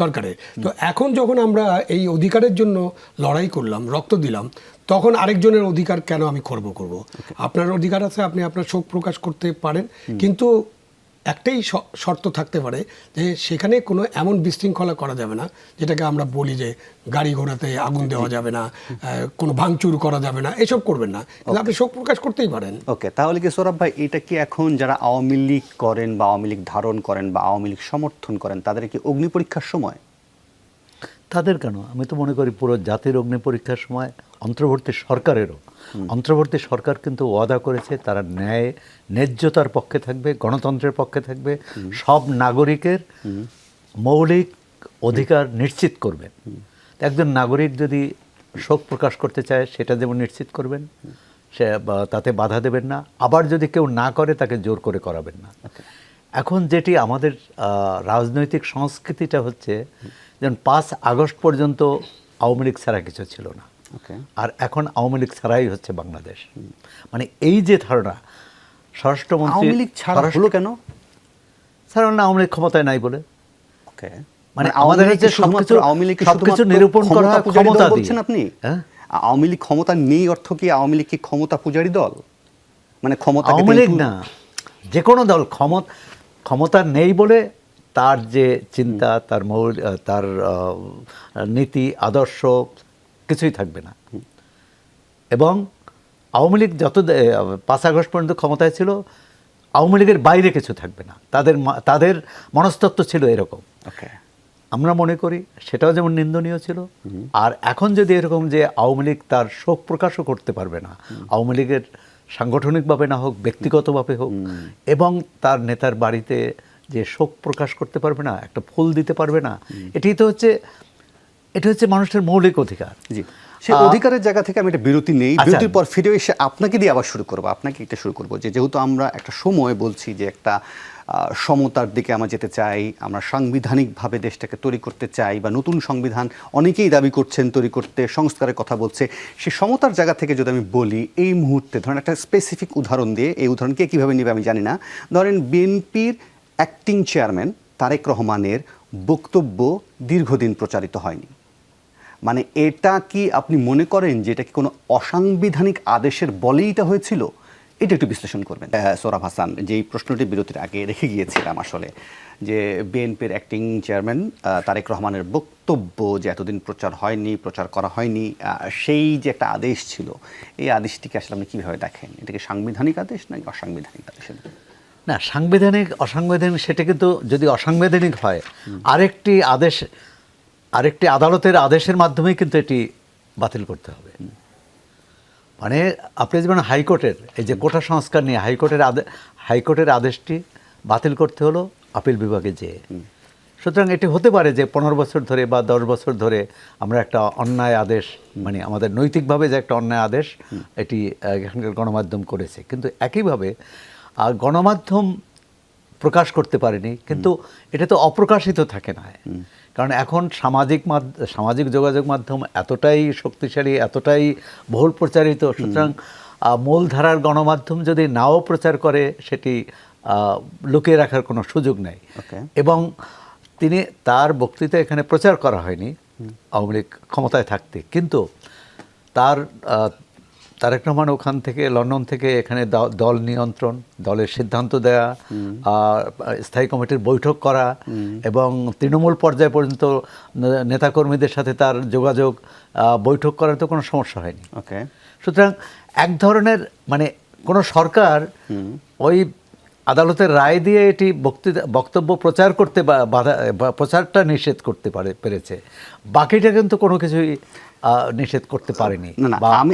সরকারের। তো এখন যখন আমরা এই অধিকারের জন্য লড়াই করলাম, রক্ত দিলাম, তখন আরেকজনের অধিকার কেন আমি খর্ব করব? আপনার অধিকার আছে, আপনি আপনার শোক প্রকাশ করতে পারেন, কিন্তু একটাই শর্ত থাকতে পারে যে সেখানে কোনো এমন বিশৃঙ্খলা করা যাবে না, যেটাকে আমরা বলি যে গাড়ি ঘোড়াতে আগুন দেওয়া যাবে না, কোনো ভাঙচুর করা যাবে না, এসব করবেন না, কিন্তু আপনি শোক প্রকাশ করতেই পারেন। ওকে, তাহলে কি সৌরভ ভাই, এটা কি এখন যারা আওয়ামী লীগ করেন বা আওয়ামী লীগ ধারণ করেন বা আওয়ামী লীগ সমর্থন করেন, তাদের কি অগ্নি পরীক্ষার সময়? তাদের কেন, আমি তো মনে করি পুরো জাতির অগ্নি পরীক্ষার সময়, অন্তর্বর্তী সরকারেরও। অন্তর্বর্তী সরকার কিন্তু ওয়াদা করেছে তারা ন্যায্যতার পক্ষে থাকবে, গণতন্ত্রের পক্ষে থাকবে, সব নাগরিকের মৌলিক অধিকার নিশ্চিত করবেন। একজন নাগরিক যদি শোক প্রকাশ করতে চায়, সেটা যেমন নিশ্চিত করবেন, সে তাতে বাধা দেবেন না। আবার যদি কেউ না করে, তাকে জোর করে করাবেন না। এখন যেটি আমাদের রাজনৈতিক সংস্কৃতিটা হচ্ছে, যেমন 5 আগস্ট পর্যন্ত আওয়ামী লীগ ছাড়া কিছু ছিল না, আর এখন আওয়ামী লীগ ছাড়াই হচ্ছে বাংলাদেশ। মানে এই যে ধারণা, স্বরাষ্ট্রমন্ত্রী হলো কেন? ছাড়া না, আওয়ামী লীগ ক্ষমতায় নাই বলে। মানে আমাদের হচ্ছে সবকিছু নিরূপণ করা ক্ষমতা দিচ্ছেন আপনি। আওয়ামী লীগ ক্ষমতা নেই অর্থ কি আওয়ামী লীগ কি ক্ষমতা পূজারী দল? মানে ক্ষমতা আওয়ামী লীগ না, যে কোনো দল ক্ষমতা নেই বলে তার যে চিন্তা, তার নীতি, আদর্শ কিছুই থাকবে না। এবং আওয়ামী লীগ 5 আগস্ট পর্যন্ত ক্ষমতায় ছিল, আওয়ামী লীগের বাইরে কিছু থাকবে না, তাদের মনস্তত্ত্ব ছিল এরকম। ওকে, আমরা মনে করি সেটাও যেমন নিন্দনীয় ছিল। আর এখন যদি এরকম যে আওয়ামী লীগ তার শোক প্রকাশও করতে পারবে না, আওয়ামী লীগের সাংগঠনিকভাবে না হোক ব্যক্তিগতভাবে হোক, এবং তার নেতার বাড়িতে যে শোক প্রকাশ করতে পারবে না, একটা ফুল দিতে পারবে না, এটা হচ্ছে মানুষের মৌলিক অধিকার। জি, সেই অধিকারের জায়গা থেকে আমি একটা বিরতি নেই, বিরতির পর ফিরে এসে আপনাকে দিয়ে আবার শুরু করবো, আপনাকে এটা শুরু করবো যে যেহেতু আমরা একটা সময় বলছি যে একটা সমতার দিকে আমরা যেতে চাই, আমরা সাংবিধানিকভাবে দেশটাকে তৈরি করতে চাই, বা নতুন সংবিধান অনেকেই দাবি করছেন তৈরি করতে, সংস্কারের কথা বলছে, সেই সমতার জায়গা থেকে যদি আমি বলি এই মুহূর্তে ধরেন একটা স্পেসিফিক উদাহরণ দিয়ে, এই উদাহরণ কে কীভাবে নেবে আমি জানি না, ধরেন বিএনপির অ্যাক্টিং চেয়ারম্যান তারেক রহমানের বক্তব্য দীর্ঘদিন প্রচারিত হয়নি, মানে এটা কি আপনি মনে করেন যে এটা কি কোনো অসাংবিধানিক আদেশের বলেই এটা হয়েছিল? এটা একটু বিশ্লেষণ করবেন সোহরাব হাসান। যেই প্রশ্নটি বিরতির আগে রেখে গিয়েছিলাম আসলে, যে বিএনপির অ্যাক্টিং চেয়ারম্যান তারেক রহমানের বক্তব্য যে এতদিন প্রচার হয়নি, প্রচার করা হয়নি, সেই যে একটা আদেশ ছিল, এই আদেশটিকে আসলে আপনি কীভাবে দেখেন? এটা কি সাংবিধানিক আদেশ নাকি অসাংবিধানিক আদেশ? না, সাংবিধানিক অসাংবিধানিক সেটা কিন্তু যদি অসাংবিধানিক হয়, আরেকটি আদালতের আদেশের মাধ্যমেই কিন্তু এটি বাতিল করতে হবে। মানে আপনি যেমন হাইকোর্টের এই যে কোটা সংস্কার নিয়ে হাইকোর্টের আদেশটি বাতিল করতে হলো আপিল বিভাগে যেয়ে। সুতরাং এটি হতে পারে যে 15 বছর ধরে বা 10 বছর ধরে আমরা একটা অন্যায় আদেশ, মানে আমাদের নৈতিকভাবে যে একটা অন্যায় আদেশ এটি এখানকার গণমাধ্যম করেছে, কিন্তু একইভাবে গণমাধ্যম প্রকাশ করতে পারেনি, কিন্তু এটা তো অপ্রকাশিত থাকে না। কারণ এখন সামাজিক যোগাযোগ মাধ্যম এতটাই শক্তিশালী, এতটাই বহুল প্রচারিত, সুতরাং মূলধারার গণমাধ্যম যদি নাও প্রচার করে সেটি লুকিয়ে রাখার কোনো সুযোগ নেই। এবং তার বক্তৃতা এখানে প্রচার করা হয়নি আওয়ামী লীগ ক্ষমতায় থাকতে, কিন্তু তারেক রহমান ওখান থেকে লন্ডন থেকে এখানে দল নিয়ন্ত্রণ, দলের সিদ্ধান্ত দেয়া, স্থায়ী কমিটির বৈঠক করা, এবং তৃণমূল পর্যায় পর্যন্ত নেতাকর্মীদের সাথে তার যোগাযোগ, বৈঠক করার তো কোনো সমস্যা হয়নি। সুতরাং এক ধরনের মানে কোনো সরকার ওই আদালতের রায় দিয়ে এটি বক্তব্য প্রচার করতে প্রচারটা নিষেধ করতে পেরেছে, বাকিটা কিন্তু কোনো কিছুই নিষেধ করতে পারেনি। আমি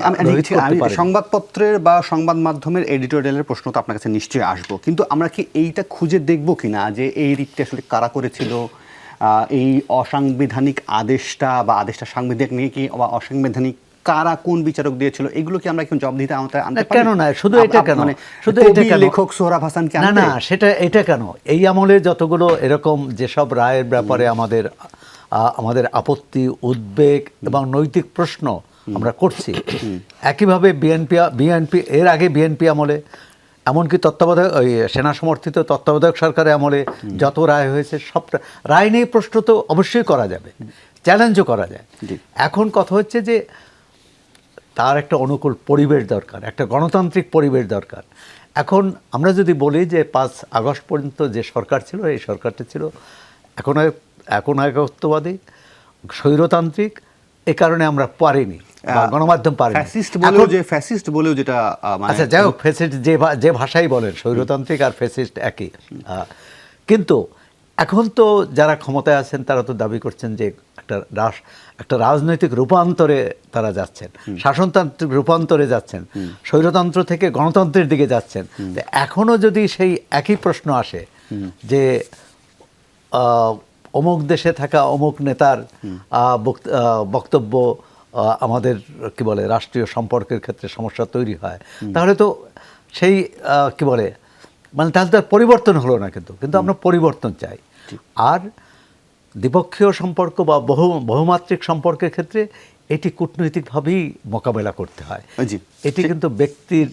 সংবাদপত্রের বা সংবাদ মাধ্যমের এডিটোরিয়ালের প্রশ্ন তো আপনার কাছে নিশ্চয়ই আসবো, কিন্তু আমরা কি এইটা খুঁজে দেখবো কিনা যে এই রিটটা আসলে কারা করেছিল, এই অসাংবিধানিক আদেশটা বা আদেশটা সাংবিধানিক নিয়ে কি বা অসাংবিধানিক কারা কোন বিচারক দিয়েছিল, এগুলো কি আমরা এখন জবাবদিহিতা আনতে পারি? কেন না, শুধু এটা কেন, শুধু এটা কেন লেখক সোহরাব হাসান কি না, এটা কেন, এই আমলে যতগুলো এরকম যেসব রায়ের ব্যাপারে আমাদের আপত্তি, উদ্বেগ এবং নৈতিক প্রশ্ন আমরা করছি, একইভাবে বিএনপি এর আগে বিএনপি আমলে, এমনকি সেনা সমর্থিত তত্ত্বাবধায়ক সরকারের আমলে যত রায় হয়েছে, সব রায় নিয়ে প্রশ্ন তো অবশ্যই করা যাবে, চ্যালেঞ্জও করা যায়। এখন কথা হচ্ছে যে তার একটা অনুকূল পরিবেশ দরকার, একটা গণতান্ত্রিক পরিবেশ দরকার। এখন আমরা যদি বলি যে 5 আগস্ট পর্যন্ত যে সরকার ছিল, এই সরকারটা ছিল একনায়কত্ববাদী, স্বৈরতান্ত্রিক, এ কারণে আমরা পারিনি, গণমাধ্যম পারেনি। ফ্যাসিস্ট বলেও যেটা, আচ্ছা যাই হোক, ফ্যাসিস্ট যে ভাষাই বলেন, স্বৈরতান্ত্রিক আর ফ্যাসিস্ট একই। কিন্তু এখন তো যারা ক্ষমতায় আছেন তারা তো দাবি করছেন যে একটা রাজনৈতিক রূপান্তরে তারা যাচ্ছেন, শাসনতান্ত্রিক রূপান্তরে যাচ্ছেন, স্বৈরতন্ত্র থেকে গণতন্ত্রের দিকে যাচ্ছেন। এখনও যদি সেই একই প্রশ্ন আসে যে অমুক দেশে থাকা অমুক নেতার বক্তব্য আমাদের কি বলে রাষ্ট্রীয় সম্পর্কের ক্ষেত্রে সমস্যা তৈরি হয়, তাহলে তো সেই কি বলে মানে তাহলে তার পরিবর্তন হলো না। কিন্তু আমরা পরিবর্তন চাই। আর দ্বিপক্ষীয় সম্পর্ক বা বহুমাত্রিক সম্পর্কের ক্ষেত্রে এটি কূটনৈতিকভাবেই মোকাবেলা করতে হয়। এটি কিন্তু ব্যক্তির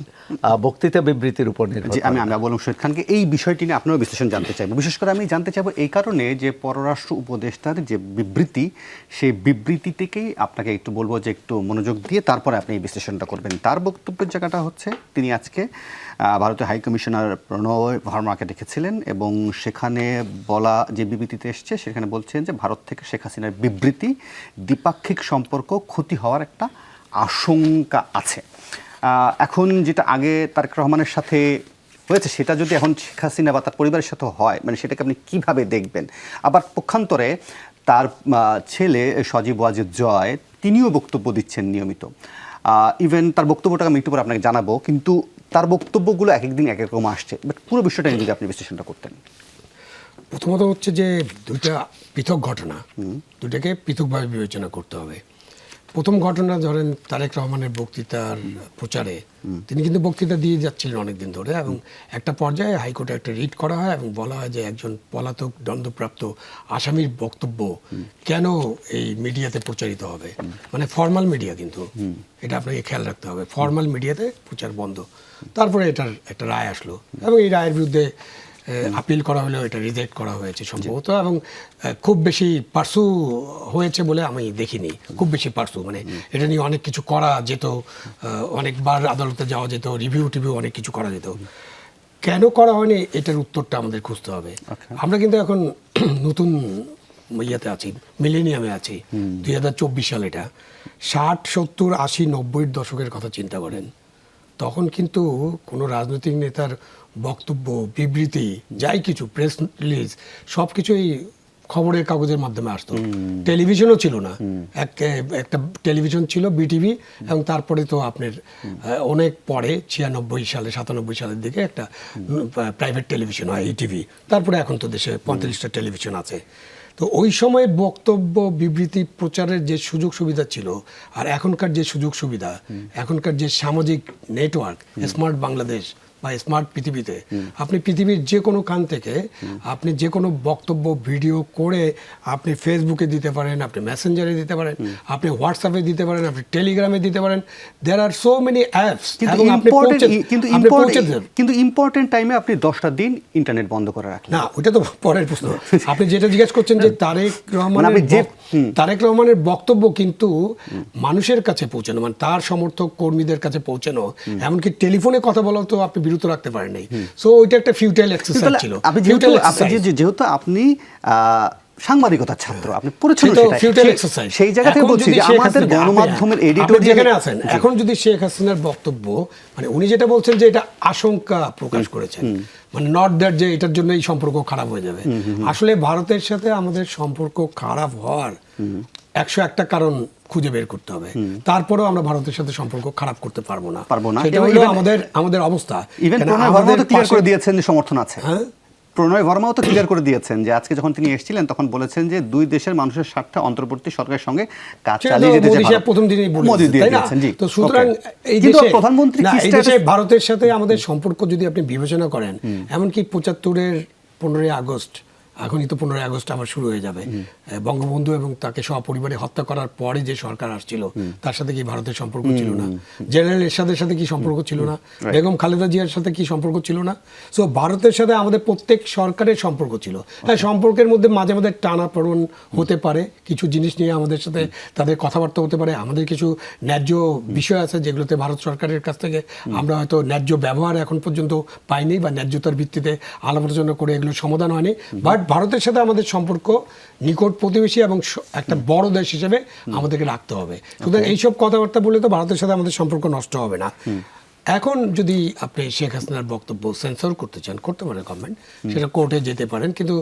বক্তৃতা বিবৃতির উপর নির্ভর করে। আমি বললাম শহীদ খানকে এই বিষয়টি নিয়ে আপনারও বিশ্লেষণ জানতে চাইব। বিশেষ করে আমি জানতে চাইবো এই কারণে যে পররাষ্ট্র উপদেষ্টার যে বিবৃতি, সেই বিবৃতি থেকেই আপনাকে একটু বলবো যে একটু মনোযোগ দিয়ে তারপরে আপনি এই বিশ্লেষণটা করবেন। তার বক্তব্যের জায়গাটা হচ্ছে তিনি আজকে ভারতীয় হাই কমিশনার প্রণয় ভার্মাকে দেখেছিলেন এবং সেখানে বলা যে বিবৃতিতে এসছে সেখানে বলছেন যে ভারত থেকে শেখ হাসিনার বিবৃতি দ্বিপাক্ষিক সম্পর্ক ক্ষতি হওয়ার একটা আশঙ্কা আছে। এখন যেটা আগে তারেক রহমানের সাথে হয়েছে সেটা যদি এখন শেখ হাসিনা বা তার পরিবারের সাথে হয়, মানে সেটাকে আপনি কিভাবে দেখবেন? আবার পক্ষান্তরে তার ছেলে সজীব ওয়াজেদ জয় তিনিও বক্তব্য দিচ্ছেন নিয়মিত। ইভেন তার বক্তব্যটা আমি একটু পরে আপনাকে জানাবো, কিন্তু তার বক্তব্যগুলো এক একদিন এক এক রকম আসছে। বাট পুরো বিষয়টা নিয়ে যদি আপনি বিশ্লেষণটা করতেন। প্রথমত হচ্ছে যে দুইটা পৃথক ঘটনা, দুটাকে পৃথকভাবে বিবেচনা করতে হবে। প্রথম ঘটনা ধরেন তারেক রহমানের বক্তৃতার প্রচারে তিনি কিন্তু বক্তৃতা দিয়ে যাচ্ছিলেন অনেকদিন ধরে, এবং একটা পর্যায়ে হাইকোর্টে একটা রিট করা হয় এবং বলা হয় যে একজন পলাতক দণ্ডপ্রাপ্ত আসামির বক্তব্য কেন এই মিডিয়াতে প্রচারিত হবে, মানে ফর্মাল মিডিয়া, কিন্তু এটা আপনাকে খেয়াল রাখতে হবে, ফর্মাল মিডিয়াতে প্রচার বন্ধ। তারপরে এটার একটা রায় আসলো এবং এই রায়ের বিরুদ্ধে আপিল করা হলেও এটা রিজেক্ট করা হয়েছে সম্ভবত, এবং খুব বেশি পার্সু হয়েছে বলে আমি দেখিনি। খুব বেশি পার্সু মানে এটা নিয়ে অনেক কিছু করা যেত, অনেকবার আদালতে যাওয়া যেত, রিভিউ টিভিউ অনেক কিছু করা যেত। কেন করা হয়নি এটার উত্তরটা আমাদের খুঁজতে হবে। আমরা কিন্তু এখন নতুন ইয়েতে আছি, মিলেনিয়ামে আছি, 2024 সাল। এটা 60, 70, 80, 90-এর দশকের কথা চিন্তা করেন। তখন কিন্তু কোনো রাজনৈতিক নেতার বক্তব্য, বিবৃতি, যাই কিছু, প্রেস রিলিজ, সব কিছুই খবরের কাগজের মাধ্যমে আসতো। টেলিভিশনও ছিল না, একটা টেলিভিশন ছিল বিটিভি, এবং তারপরে তো আপনার অনেক পরে 96 সালে 97 সালের দিকে একটা প্রাইভেট টেলিভিশন হয়, ইটিভি। তারপরে এখন তো দেশে 35টা টেলিভিশন আছে। তো ওই সময় বক্তব্য, বিবৃতি, প্রচারের যে সুযোগ সুবিধা ছিল আর এখনকার যে সুযোগ সুবিধা, এখনকার যে সামাজিক নেটওয়ার্ক, স্মার্ট বাংলাদেশ বা স্মার্ট পৃথিবীতে আপনি পৃথিবীর যে কোনো কান থেকে আপনি যে কোনো বক্তব্য ভিডিও করে আপনি ফেসবুকে দিতে পারেন, আপনি মেসেঞ্জারে দিতে পারেন, আপনি হোয়াটসঅ্যাপে দিতে পারেন, আপনি টেলিগ্রামে দিতে পারেন। দেয়ার আর সো মেনি অ্যাপস। কিন্তু ইম্পর্টেন্ট টাইমে আপনি 10টা দিন ইন্টারনেট বন্ধ করে রাখেন না, ওটা তো পরের প্রশ্ন। আপনি যেটা জিজ্ঞেস করছেন যে তারেক রহমানের বক্তব্য কিন্তু মানুষের কাছে পৌঁছানো, মানে তার সমর্থক কর্মীদের কাছে পৌঁছানো, এমনকি টেলিফোনে কথা বলা তো আপনি বিরত রাখতে পারেন নাই। সো ওইটা একটা ফিউটাইল এক্সারসাইজ ছিল। যেহেতু আপনি সাংবাদিকতার ছাত্র, আপনি পড়েছেন সেই জায়গা থেকে বলছি যে আমাদের গণমাধ্যমের এডিটর যেখানে আছেন, এখন যদি শেখ হাসিনার বক্তব্য, মানে উনি যেটা বলছেন যে এটা আশঙ্কা প্রকাশ করেছেন, মানে নট দ্যাট যে এটার জন্য এই সম্পর্ক খারাপ হয়ে যাবে। আসলে ভারতের সাথে আমাদের সম্পর্ক খারাপ হওয়ার 101টা কারণ খুঁজে বের করতে হবে। তারপরেও আমরা ভারতের সাথে সম্পর্ক খারাপ করতে পারবো না। সেটা হলো আমাদের অবস্থা। ইভেন প্রণয় ভার্মাও তো ক্লিয়ার করে দিয়েছেন যে সমর্থন আছে। হ্যাঁ, প্রণয় ভার্মাও তো ক্লিয়ার করে দিয়েছেন যে আজকে যখন তিনি এসেছিলেন তখন বলেছেন যে দুই দেশের মানুষের স্বার্থে অন্তর্বর্তী সরকারের সঙ্গে কাজ চালিয়ে যেতে চান। প্রথম দিনই বলেছেন, জি। তো সুতরাং এই দেশে প্রধানমন্ত্রী ভারতের সাথে আমাদের সম্পর্ক যদি আপনি বিবেচনা করেন, এমনকি 75-এর 15ই আগস্ট, এখনই তো 15ই আগস্ট আবার শুরু হয়ে যাবে, বঙ্গবন্ধু এবং তাকে সপরিবারে হত্যা করার পরে যে সরকার আসছিল তার সাথে কি ভারতের সম্পর্ক ছিল না? জেনারেল এরশাদের সাথে কি সম্পর্ক ছিল না? বেগম খালেদা জিয়ার সাথে কি সম্পর্ক ছিল না? সো ভারতের সাথে আমাদের প্রত্যেক সরকারের সম্পর্ক ছিল। হ্যাঁ, সম্পর্কের মধ্যে মাঝে মাঝে টানাপোড়েন হতে পারে, কিছু জিনিস নিয়ে আমাদের সাথে তাদের কথাবার্তা হতে পারে, আমাদের কিছু ন্যায্য বিষয় আছে যেগুলোতে ভারত সরকারের কাছ থেকে আমরা হয়তো ন্যায্য ব্যবহার এখন পর্যন্ত পাইনি, বা ন্যায্যতার ভিত্তিতে আলাপ আলোচনা করে এগুলো সমাধান হয়নি। বাট ভারতের সাথে আমাদের সম্পর্ক নিকট প্রতিবেশী এবং একটা বড় দেশ হিসেবে আমাদেরকে রাখতে হবে। সুতরাং এইসব কথাবার্তা বলে তো ভারতের সাথে আমাদের সম্পর্ক নষ্ট হবে না। এখন যদি আপনি শেখ হাসিনার বক্তব্য সেন্সর করতে চান, করতে পারেন গভর্নমেন্ট, সেটা কোর্টে যেতে পারেন। কিন্তু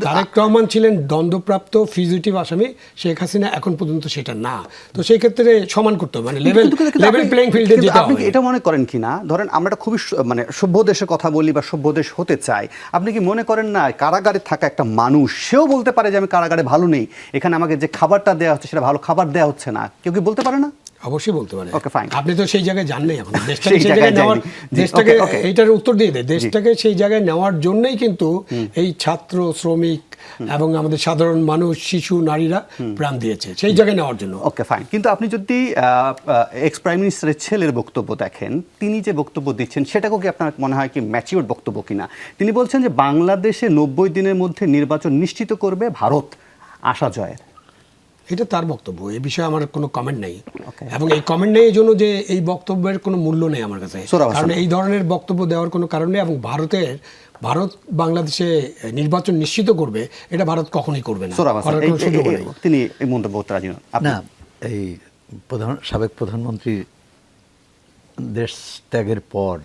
তারেক রহমান ছিলেন দ্বন্দ্বপ্রাপ্ত ফিউজিটিভ আসামি, শেখ হাসিনা এখন পর্যন্ত সেটা না। তো সেই ক্ষেত্রে সমান করতে হবে, মানে লেভেল প্লেইং ফিল্ডে যেতে হবে। আপনি এটা মনে করেন কিনা, ধরেন আমরা একটা খুবই মানে সভ্য দেশের কথা বলি বা সভ্য দেশ হতে চাই, আপনি কি মনে করেন না কারাগারে থাকা একটা মানুষ সেও বলতে পারে যে আমি কারাগারে ভালো নেই, এখানে আমাকে যে খাবারটা দেওয়া হচ্ছে সেটা ভালো খাবার দেওয়া হচ্ছে না? কেউ কি বলতে পারে না? অবশ্যই বলতে পারে। ওকে, ফাইন। আপনি তো সেই জায়গায় যান নাই এখন, দেশটাকে এইটার উত্তর দিয়ে দেয়, দেশটাকে সেই জায়গায় নেওয়ার জন্যই কিন্তু এই ছাত্র, শ্রমিক এবং আমাদের সাধারণ মানুষ, শিশু, নারীরা প্রাণ দিয়েছে সেই জায়গায় নেওয়ার জন্য। ওকে, ফাইন। কিন্তু আপনি যদি এক্স প্রাইম মিনিস্টারের ছেলের বক্তব্য দেখেন, তিনি যে বক্তব্য দিচ্ছেন সেটাকেও কি আপনার মনে হয় কি ম্যাচিউর বক্তব্য কিনা? তিনি বলছেন যে বাংলাদেশে 90 দিনের মধ্যে নির্বাচন নিশ্চিত করবে ভারত, আশা জয়ের। এটা তার বক্তব্য, এই বিষয়ে আমার কোনো কমেন্ট নেই, এবং এই কমেন্ট নেই এই জন্য যে এই বক্তব্যের কোনো মূল্য নেই আমার কাছে, কারণ এই ধরনের বক্তব্য দেওয়ার কোনো কারণ নেই। এবং ভারত বাংলাদেশে নির্বাচন নিশ্চিত করবে, এটা ভারত কখনোই করবে না। তিনি এই মন্তব্য রাজি নন। না, এই সাবেক প্রধানমন্ত্রী দেশ ত্যাগের পর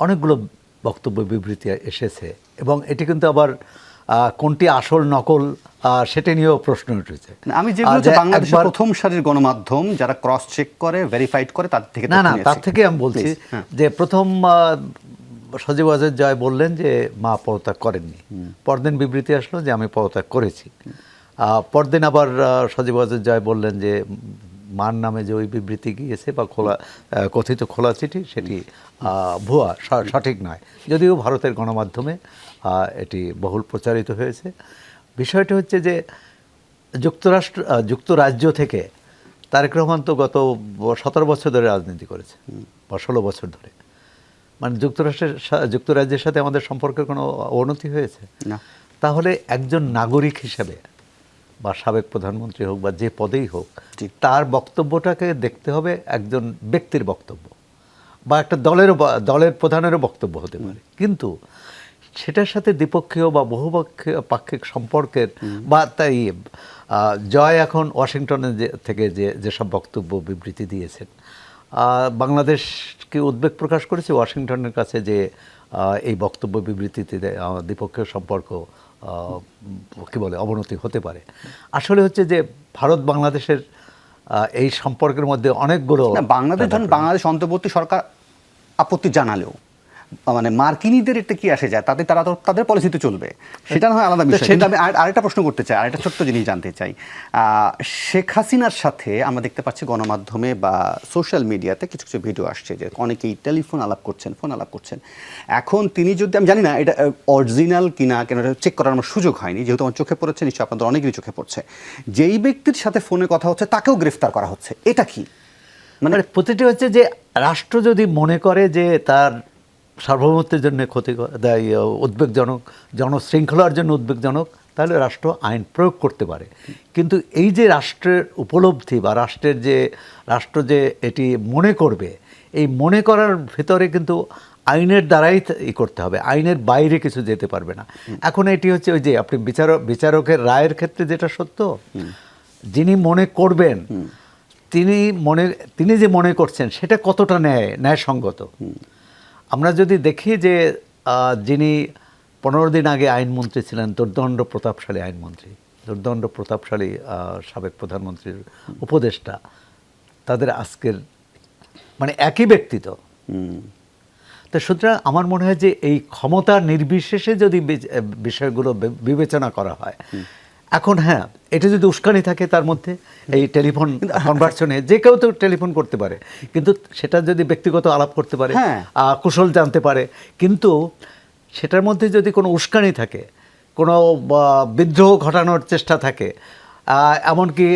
অনেকগুলো বক্তব্য বিবৃতি এসেছে, এবং এটি কিন্তু আবার কোনটি আসল নকল সেটা নিয়েও প্রশ্ন উঠেছে। আমি যেগুলো যে বাংলাদেশের একবার- প্রথম সারির গণমাধ্যম যারা ক্রস চেক করে ভেরিফাইড করে তার থেকে না তথ্য না নিয়েছি। তার থেকে আমি বলছি Please, হ্যাঁ। যে প্রথম সজীব ওয়াজেদ জয় বললেন যে মা পদত্যাগ করেননি, পরদিন বিবৃতি আসলো যে আমি পদত্যাগ করেছি। পরদিন আবার সজীব ওয়াজেদ জয় বললেন যে মার নামে যে ওই বিবৃতি গিয়েছে বা কথিত খোলা চিঠি সেটি ভুয়া, সঠিক নয়, যদিও ভারতের গণমাধ্যমে এটি বহুল প্রচারিত হয়েছে। বিষয়টি হচ্ছে যে যুক্তরাজ্য থেকে তারেক রহমান তো গত 17 বছর ধরে রাজনীতি করেছে, বা 16 বছর ধরে। মানে যুক্তরাজ্যের সাথে আমাদের সম্পর্কের কোনো অবনতি হয়েছে না। তাহলে একজন নাগরিক হিসেবে বা সাবেক প্রধানমন্ত্রী হোক বা যে পদেই হোক, জি। তার বক্তব্যটাকে দেখতে হবে একজন ব্যক্তির বক্তব্য, বা একটা দলের প্রধানেরও বক্তব্য হতে পারে, কিন্তু সেটার সাথে দ্বিপক্ষীয় বা পাক্ষিক সম্পর্কের বা তাই জয় এখন ওয়াশিংটনে থেকে যেসব বক্তব্য বিবৃতি দিয়েছেন, বাংলাদেশকে উদ্বেগ প্রকাশ করেছে ওয়াশিংটনের কাছে যে এই বক্তব্য বিবৃতিতে দ্বিপক্ষীয় সম্পর্ক কি বলে অবনতি হতে পারে। আসলে হচ্ছে যে ভারত বাংলাদেশের এই সম্পর্কের মধ্যে অনেকগুলো না, বাংলাদেশ অন্তর্বর্তী সরকার আপত্তি জানালেও মানে মার্কিনীদের এটা কি আসে যায়, তারা তো তাদের পলিসিতে চলবে, সেটা না হয় আলাদা বিষয়। কিন্তু আমি আরেকটা প্রশ্ন করতে চাই, আরেকটা ছোট্ট জিনিস জানতে চাই। শেখ হাসিনার সাথে আমরা দেখতে পাচ্ছি গণমাধ্যমে বা সোশ্যাল মিডিয়াতে কিছু কিছু ভিডিও আসছে যে অনেকেই টেলিফোন আলাপ করছেন। এখন তিনি যদি, আমি জানি না এটা অরিজিনাল কিনা, কেন চেক করার আমার সুযোগ হয়নি, যেহেতু আমার চোখে পড়েছে, নিশ্চয়ই আপনাদের অনেকেরই চোখে পড়ছে, যেই ব্যক্তির সাথে ফোনে কথা হচ্ছে তাকেও গ্রেফতার করা হচ্ছে, এটা কি? মানে প্রতিটি হচ্ছে যে রাষ্ট্র যদি মনে করে যে তার সার্বভৌমত্বের জন্য উদ্বেগজনক, জনশৃঙ্খলার জন্য উদ্বেগজনক, তাহলে রাষ্ট্র আইন প্রয়োগ করতে পারে। কিন্তু এই যে রাষ্ট্রের উপলব্ধি বা রাষ্ট্র যে এটি মনে করবে, এই মনে করার ভিতরে কিন্তু আইনের দ্বারাই করতে হবে, আইনের বাইরে কিছু যেতে পারবে না। এখন এটি হচ্ছে ওই যে আপনি বিচারকের রায়ের ক্ষেত্রে যেটা সত্য, যিনি মনে করবেন তিনি যে মনে করছেন সেটা কতটা ন্যায়সঙ্গত। আমরা যদি দেখি যে যিনি 15 দিন আগে আইনমন্ত্রী ছিলেন, দুর্দণ্ড প্রতাপশালী সাবেক প্রধানমন্ত্রীর উপদেষ্টা, তাদের আজকের মানে একই ব্যক্তিত্ব। তো সুতরাং আমার মনে হয় যে এই ক্ষমতা নির্বিশেষে যদি বিষয়গুলো বিবেচনা করা হয়, এখন হ্যাঁ এটা যদি উস্কানি থাকে তার মধ্যে, এই টেলিফোন কনভার্সনে যে কেউ তো টেলিফোন করতে পারে, কিন্তু সেটা যদি ব্যক্তিগত আলাপ করতে পারে, কুশল জানতে পারে, কিন্তু সেটার মধ্যে যদি কোনো উস্কানি থাকে, কোনো বিদ্রোহ ঘটানোর চেষ্টা থাকে, এমনকি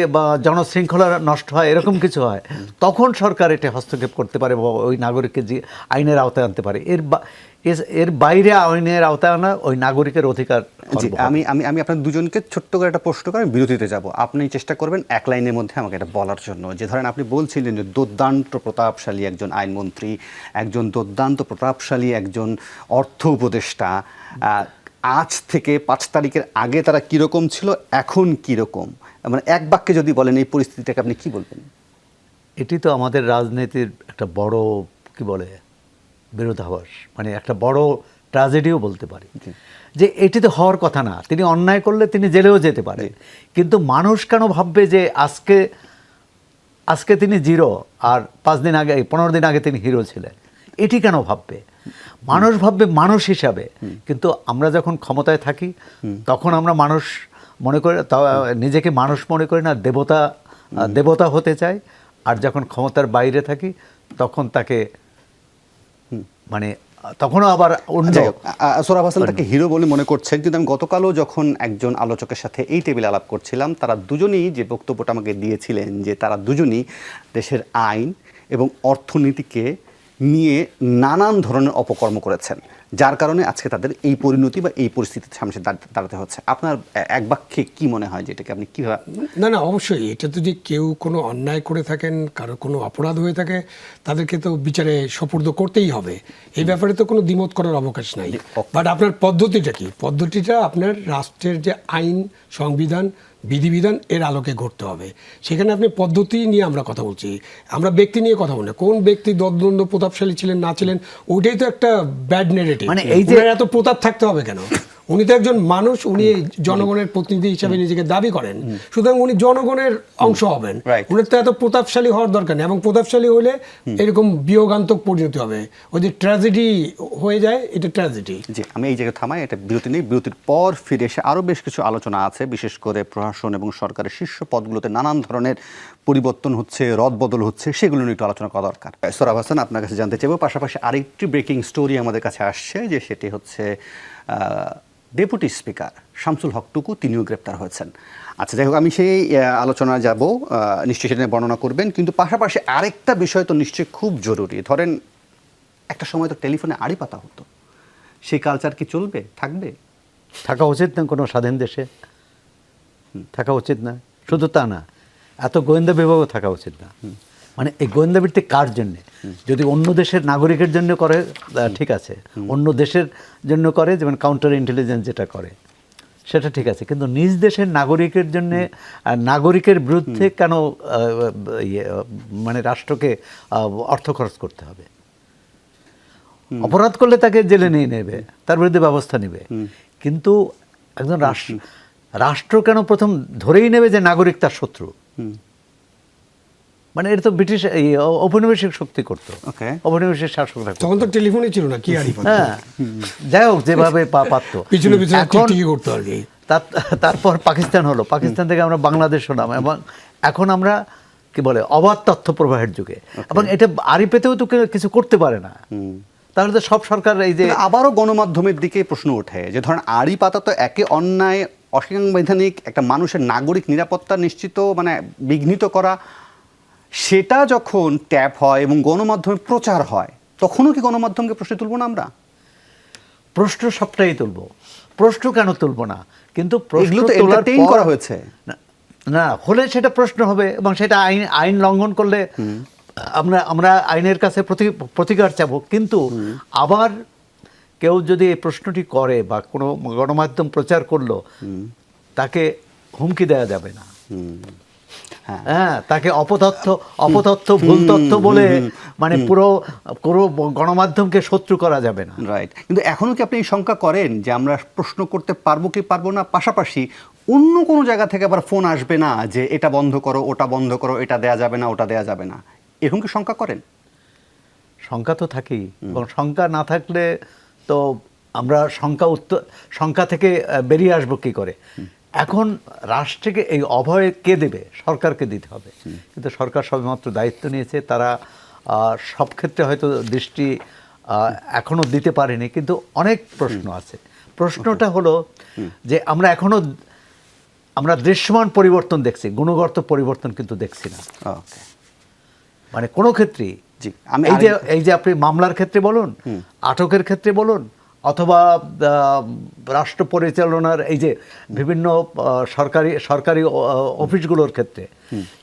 জনশৃঙ্খলা নষ্ট হয়, এরকম কিছু হয়, তখন সরকার এটা হস্তক্ষেপ করতে পারে বা ওই নাগরিককে যে আইনের আওতায় আনতে পারে। এর বাইরে আইনের আওতায় আনা ওই নাগরিকের অধিকার। আমি আপনার দুজনকে ছোট্ট করে একটা প্রশ্ন করে বিরতিতে যাব, আপনি চেষ্টা করবেন এক লাইনের মধ্যে আমাকে এটা বলার জন্য। যে ধরেন আপনি বলছিলেন যে দুর্দান্ত প্রতাপশালী একজন আইনমন্ত্রী, একজন দুর্দান্ত প্রতাপশালী একজন অর্থ উপদেষ্টা, আজ থেকে 5 তারিখের আগে তারা কীরকম ছিল, এখন কীরকম, মানে এক বাক্যে যদি বলেন এই পরিস্থিতিটাকে আপনি কি বলবেন? এটি তো আমাদের রাজনীতির একটা বড় কি বলে বিরোধাভাস, মানে একটা বড় ট্র্যাজেডিও বলতে পারি, যে এটি তো হওয়ার কথা না। তিনি অন্যায় করলে তিনি জেলেও যেতে পারে, কিন্তু মানুষ কেন ভাববে যে আজকে তিনি জিরো আর 5 দিন আগে 15 দিন আগে তিনি হিরো ছিলেন, এটি কেন ভাববে? মানুষ ভাববে মানুষ হিসাবে। কিন্তু আমরা যখন ক্ষমতায় থাকি তখন আমরা মানুষ মনে করি, নিজেকে মানুষ মনে করি না, দেবতা হতে চাই। আর যখন ক্ষমতার বাইরে থাকি তখন তাকে মানে তখনও আবার সোহরাব হাসান তাকে হিরো বলে মনে করছেন, কিন্তু আমি গতকালও যখন একজন আলোচকের সাথে এই টেবিলে আলাপ করছিলাম, তারা দুজনেই যে বক্তব্যটা আমাকে দিয়েছিলেন যে তারা দুজনেই দেশের আইন এবং অর্থনীতিকে নিয়ে নানান ধরনের অপকর্ম করেছেন, যার কারণে আজকে তাদের এই পরিণতি বা এই পরিস্থিতির সামনে দাঁড়াতে হচ্ছে। আপনার এক বাক্যে কি মনে হয় যে এটাকে আপনি কীভাবে? না অবশ্যই এটা তো, যে কেউ কোনো অন্যায় করে থাকেন, কারো কোনো অপরাধ হয়ে থাকে, তাদেরকে তো বিচারে সোপর্দ করতেই হবে, এই ব্যাপারে তো কোনো দ্বিমত করার অবকাশ নাই। বাট আপনার পদ্ধতিটা কি? পদ্ধতিটা আপনার রাষ্ট্রের যে আইন, সংবিধান, বিধিবিধান এর আলোকে ঘটতে হবে। সেখানে আপনি পদ্ধতি নিয়ে আমরা কথা বলছি, আমরা ব্যক্তি নিয়ে কথা বলি না। কোন ব্যক্তি দদ্দণ্ড প্রতাপশালী ছিলেন না ছিলেন, ওইটাই তো একটা ব্যাড নেগেটিভ। মানে এই যে এত প্রতাপ থাকতে হবে কেন? উনি তো একজন মানুষ, উনি জনগণের প্রতিনিধি হিসাবে নিজেকে দাবি করেন, সুতরাং উনি জনগণের অংশ হবেন। উনি তো এত প্রতাপশালী হওয়ার দরকার নেই, এবং প্রতাপশালী হলে এরকম বিয়োগান্তক পরিণতি হবে, ওই যে ট্র্যাজেডি হয়ে যায়, এটা ট্র্যাজেডি। জি, আমি এই জায়গায় থামাই, এটা বিরতি নেই। বিরতির পর ফিরে এসে আরও বেশ কিছু আলোচনা আছে, বিশেষ করে প্রশাসন এবং সরকারের শীর্ষ পদগুলোতে নানান ধরনের পরিবর্তন হচ্ছে, রদবদল হচ্ছে, সেগুলো নিয়ে একটু আলোচনা করা দরকার। সোহরাব হাসান, আপনার কাছে জানতে চাইব, পাশাপাশি আরেকটি ব্রেকিং স্টোরি আমাদের কাছে আসছে, যে সেটি হচ্ছে ডেপুটি স্পিকার শামসুল হক টুকু, তিনিও গ্রেপ্তার হয়েছেন। আচ্ছা, যাই হোক, আমি সেই আলোচনা যাব, নিশ্চয়ই সেটা নিয়ে বর্ণনা করবেন, কিন্তু পাশাপাশি আরেকটা বিষয় তো নিশ্চয়ই খুব জরুরি। ধরেন একটা সময় তো টেলিফোনে আড়ি পাতা হতো, সেই কালচার কি চলবে, থাকবে? থাকা উচিত না কোনো স্বাধীন দেশে, থাকা উচিত না। শুধু তা না, এত গোয়েন্দা বিভাগও থাকা উচিত না। মানে এই গোয়েন্দা ভিত্তিক কার জন্যে? যদি অন্য দেশের নাগরিকের জন্য করে ঠিক আছে, অন্য দেশের জন্য করে, যেমন কাউন্টার ইন্টেলিজেন্স যেটা করে সেটা ঠিক আছে, কিন্তু নিজ দেশের নাগরিকের জন্য, নাগরিকের বিরুদ্ধে কেন মানে রাষ্ট্রকে অর্থ খরচ করতে হবে? অপরাধ করলে তাকে জেলে নিয়ে নেবে, তার বিরুদ্ধে ব্যবস্থা নেবে, কিন্তু একজন রাষ্ট্র কেন প্রথম ধরেই নেবে যে নাগরিক তার শত্রু? মানে এটা তো ব্রিটিশ ঔপনিবেশিক শক্তি করতো, ঔপনিবেশিক শাসকরা। তখন তো টেলিফোনই ছিল না, কি আড়ি পাতা? হ্যাঁ, যাই হোক, যেভাবে পারতো পিছনে পিছনে টিকটিকি করতো আর কি। তারপর পাকিস্তান হলো, পাকিস্তান থেকে আমরা বাংলাদেশ হলাম, এবং এখন আমরা কি বলে অবাধ তথ্য প্রবাহের যুগে, এবং এটা আড়ি পেতেও তো কিছু করতে পারে না। তাহলে তো সব সরকার এই যে আবারও গণমাধ্যমের দিকে প্রশ্ন ওঠে যে ধরেন আড়ি পাতা তো একে অন্যায়, অসাংবিধানিক, একটা মানুষের নাগরিক নিরাপত্তা নিশ্চিত মানে বিঘ্নিত করা, সেটা যখন ট্যাপ হয় এবং গণমাধ্যমে প্রচার হয়, তখনও কি গণমাধ্যমকে প্রশ্ন তুলব না আমরা? প্রশ্ন সবটাই তুলব, প্রশ্ন কেন তুলব না? কিন্তু এগুলো তো এন্টারটেইন করা হয়েছে না হলে সেটা প্রশ্ন হবে, এবং সেটা আইন লঙ্ঘন করলে আমরা আইনের কাছে প্রতিকার চাবো। কিন্তু আবার কেউ যদি এই প্রশ্নটি করে বা কোনো গণমাধ্যম প্রচার করলো, তাকে হুমকি দেওয়া যাবে না। হ্যাঁ, তাকে অপতথ্য ভুল তথ্য বলে মানে পুরো গণমাধ্যমকে শত্রু করা যাবে না। রাইট, কিন্তু এখনো কি আপনি শঙ্কা করেন যে আমরা প্রশ্ন করতে পারবো কি পারবো না? পাশাপাশি অন্য কোনো জায়গা থেকে আবার ফোন আসবে না যে এটা বন্ধ করো, ওটা বন্ধ করো, এটা দেয়া যাবে না, ওটা দেয়া যাবে না, এরকম কি শঙ্কা করেন? শঙ্কা তো থাকেই, এবং শঙ্কা না থাকলে তো আমরা শঙ্কা থেকে বেরিয়ে আসবো কি করে? এখন রাষ্ট্রকে এই অভয় কে দেবে? সরকারকে দিতে হবে, কিন্তু সরকার সবেমাত্র দায়িত্ব নিয়েছে, তারা সব ক্ষেত্রে হয়তো দৃষ্টি এখনো দিতে পারেনি, কিন্তু অনেক প্রশ্ন আছে। প্রশ্নটা হলো যে আমরা দৃশ্যমান পরিবর্তন দেখছি, গুণগত পরিবর্তন কিন্তু দেখছি না। মানে কোনো ক্ষেত্রেই এই যে আপনি মামলার ক্ষেত্রে বলুন, আটকের ক্ষেত্রে বলুন, অথবা রাষ্ট্র পরিচালনার এই যে বিভিন্ন সরকারি অফিসগুলোর ক্ষেত্রে,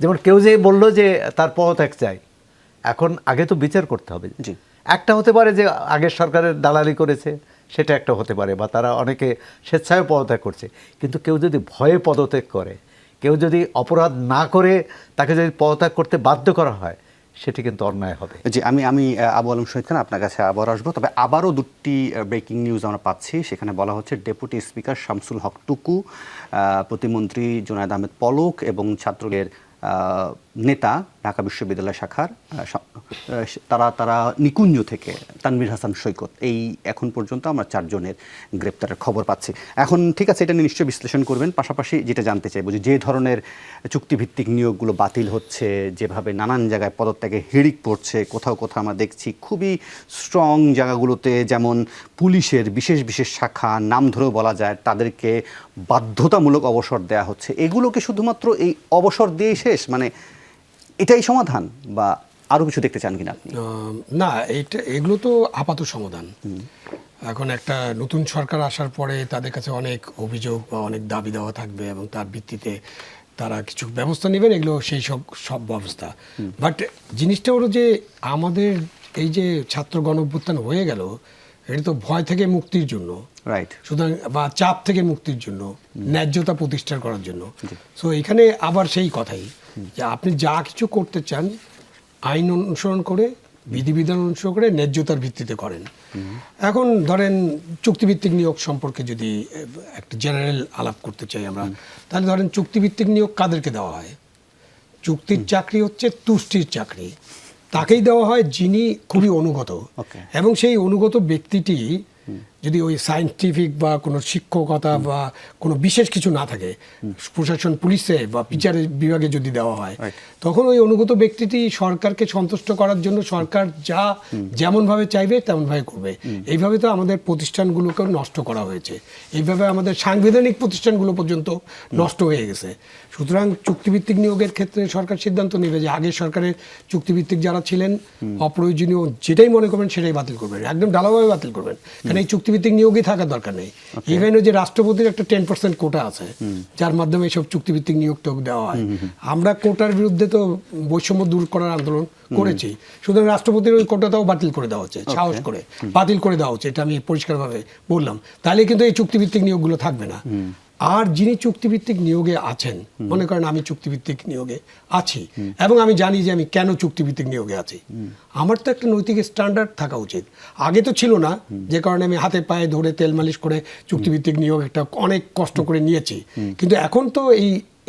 যেমন কেউ যে বললো যে তার পদত্যাগ চাই, এখন আগে তো বিচার করতে হবে। একটা হতে পারে যে আগের সরকারের দালালি করেছে, সেটা একটা হতে পারে, বা তারা অনেকে স্বেচ্ছায় পদত্যাগ করছে, কিন্তু কেউ যদি ভয়ে পদত্যাগ করে, কেউ যদি অপরাধ না করে তাকে যদি পদত্যাগ করতে বাধ্য করা হয়, সেটি কিন্তু অন্যায় হবে। জি, আমি আবু আলম শহীদ খান আপনার কাছে আবার আসবো, তবে আবারও দুটি ব্রেকিং নিউজ আমরা পাচ্ছি। সেখানে বলা হচ্ছে ডেপুটি স্পিকার শামসুল হক টুকু, প্রতিমন্ত্রী জুনায়েদ আহমেদ পলক এবং ছাত্রলীগের নেতা ঢাকা বিশ্ববিদ্যালয় শাখার তারা নিকুঞ্জ থেকে তানভীর হাসান সৈকত, এই এখন পর্যন্ত আমরা 4 জনের গ্রেপ্তারের খবর পাচ্ছি। এখন ঠিক আছে, এটা নিয়ে নিশ্চয়ই বিশ্লেষণ করবেন। পাশাপাশি যেটা জানতে চাইব যে ধরনের চুক্তিভিত্তিক নিয়োগগুলো বাতিল হচ্ছে, যেভাবে নানান জায়গায় পদত্যাগে হিড়িক পড়ছে, কোথাও কোথাও আমরা দেখছি খুবই স্ট্রং জায়গাগুলোতে, যেমন পুলিশের বিশেষ শাখা, নাম ধরেও বলা যায়, তাদেরকে বাধ্যতামূলক অবসর দেওয়া হচ্ছে। এগুলোকে শুধুমাত্র এই অবসর দিয়ে শেষ, মানে এটাই সমাধান, বা আরো কিছু দেখতে চান কিনা আপনি? না, এগুলো তো আপাতত সমাধান। এখন একটা নতুন সরকার আসার পরে তাদের কাছে অনেক অভিযোগ বা অনেক দাবি দেওয়া থাকবে, এবং তার ভিত্তিতে তারা কিছু ব্যবস্থা নেবেন, এগুলো সেই সব ব্যবস্থা। বাট জিনিসটা হলো যে আমাদের এই যে ছাত্র গণ অভ্যুত্থান হয়ে গেল, এটা তো ভয় থেকে মুক্তির জন্য, রাইট। সুতরাং বা চাপ থেকে মুক্তির জন্য, ন্যায্যতা প্রতিষ্ঠা করার জন্য। সো এখানে আবার সেই কথাই যে আপনি যা কিছু করতে চান আইন অনুসরণ করে, বিধিবিধান অনুসরণ করে, ন্যায্যতার ভিত্তিতে করেন। এখন ধরেন চুক্তিভিত্তিক নিয়োগ সম্পর্কে যদি একটা জেনারেল আলাপ করতে চাই আমরা, তাহলে ধরেন চুক্তিভিত্তিক নিয়োগ কাদেরকে দেওয়া হয়? চুক্তির চাকরি হচ্ছে তুষ্টির চাকরি, তাকেই দেওয়া হয় যিনি খুবই অনুগত, এবং সেই অনুগত ব্যক্তিটি যদি ওই সায়েন্টিফিক বা কোনো শিক্ষকতা বা কোনো বিশেষ কিছু না থাকে, প্রশাসন, পুলিশে বা বিচারের বিভাগে যদি দেওয়া হয়, তখন ওই অনুগত ব্যক্তিটি সরকারকে সন্তুষ্ট করার জন্য সরকার যা যেমনভাবে চাইবে তেমনভাবে করবে। এইভাবে তো আমাদের প্রতিষ্ঠানগুলোকেও নষ্ট করা হয়েছে, এইভাবে আমাদের সাংবিধানিক প্রতিষ্ঠানগুলো পর্যন্ত নষ্ট হয়ে গেছে। সুতরাং চুক্তিভিত্তিক নিয়োগের ক্ষেত্রে সরকার সিদ্ধান্ত নেবে যে আগের সরকারের চুক্তিভিত্তিক যারা ছিলেন অপ্রয়োজনীয় যেটাই মনে করবেন সেটাই বাতিল করবেন, একদম ঢালাওভাবে বাতিল করবেন, কারণ এই চুক্তিভিত্তিক নিয়োগই থাকার দরকার নেই। ইভেন যে রাষ্ট্রপতির একটা 10% কোটা আছে যার মাধ্যমে এইসব চুক্তিভিত্তিক নিয়োগ দেওয়া হয়। আমরা কোটার বিরুদ্ধে তো বৈষম্য দূর করার আন্দোলন করেছি, সুতরাং রাষ্ট্রপতির ওই কোটাটাও বাতিল করে দেওয়া হচ্ছে, সাহস করে বাতিল করে দেওয়া হচ্ছে, এটা আমি পরিষ্কারভাবে বললাম। তাহলে কিন্তু এই চুক্তিভিত্তিক নিয়োগগুলো থাকবে না। আর যিনি চুক্তিভিত্তিক নিয়োগে আছেন, মনে করেন আমি চুক্তিভিত্তিক নিয়োগে আছি এবং আমি জানি যে আমি কেন চুক্তিভিত্তিক নিয়োগে আছি, আমার তো একটা নৈতিক স্ট্যান্ডার্ড থাকা উচিত। আগে তো ছিল না, যে কারণে আমি হাতে পায়ে ধরে তেল মালিশ করে চুক্তিভিত্তিক নিয়োগ একটা অনেক কষ্ট করে নিয়েছি। কিন্তু এখন তো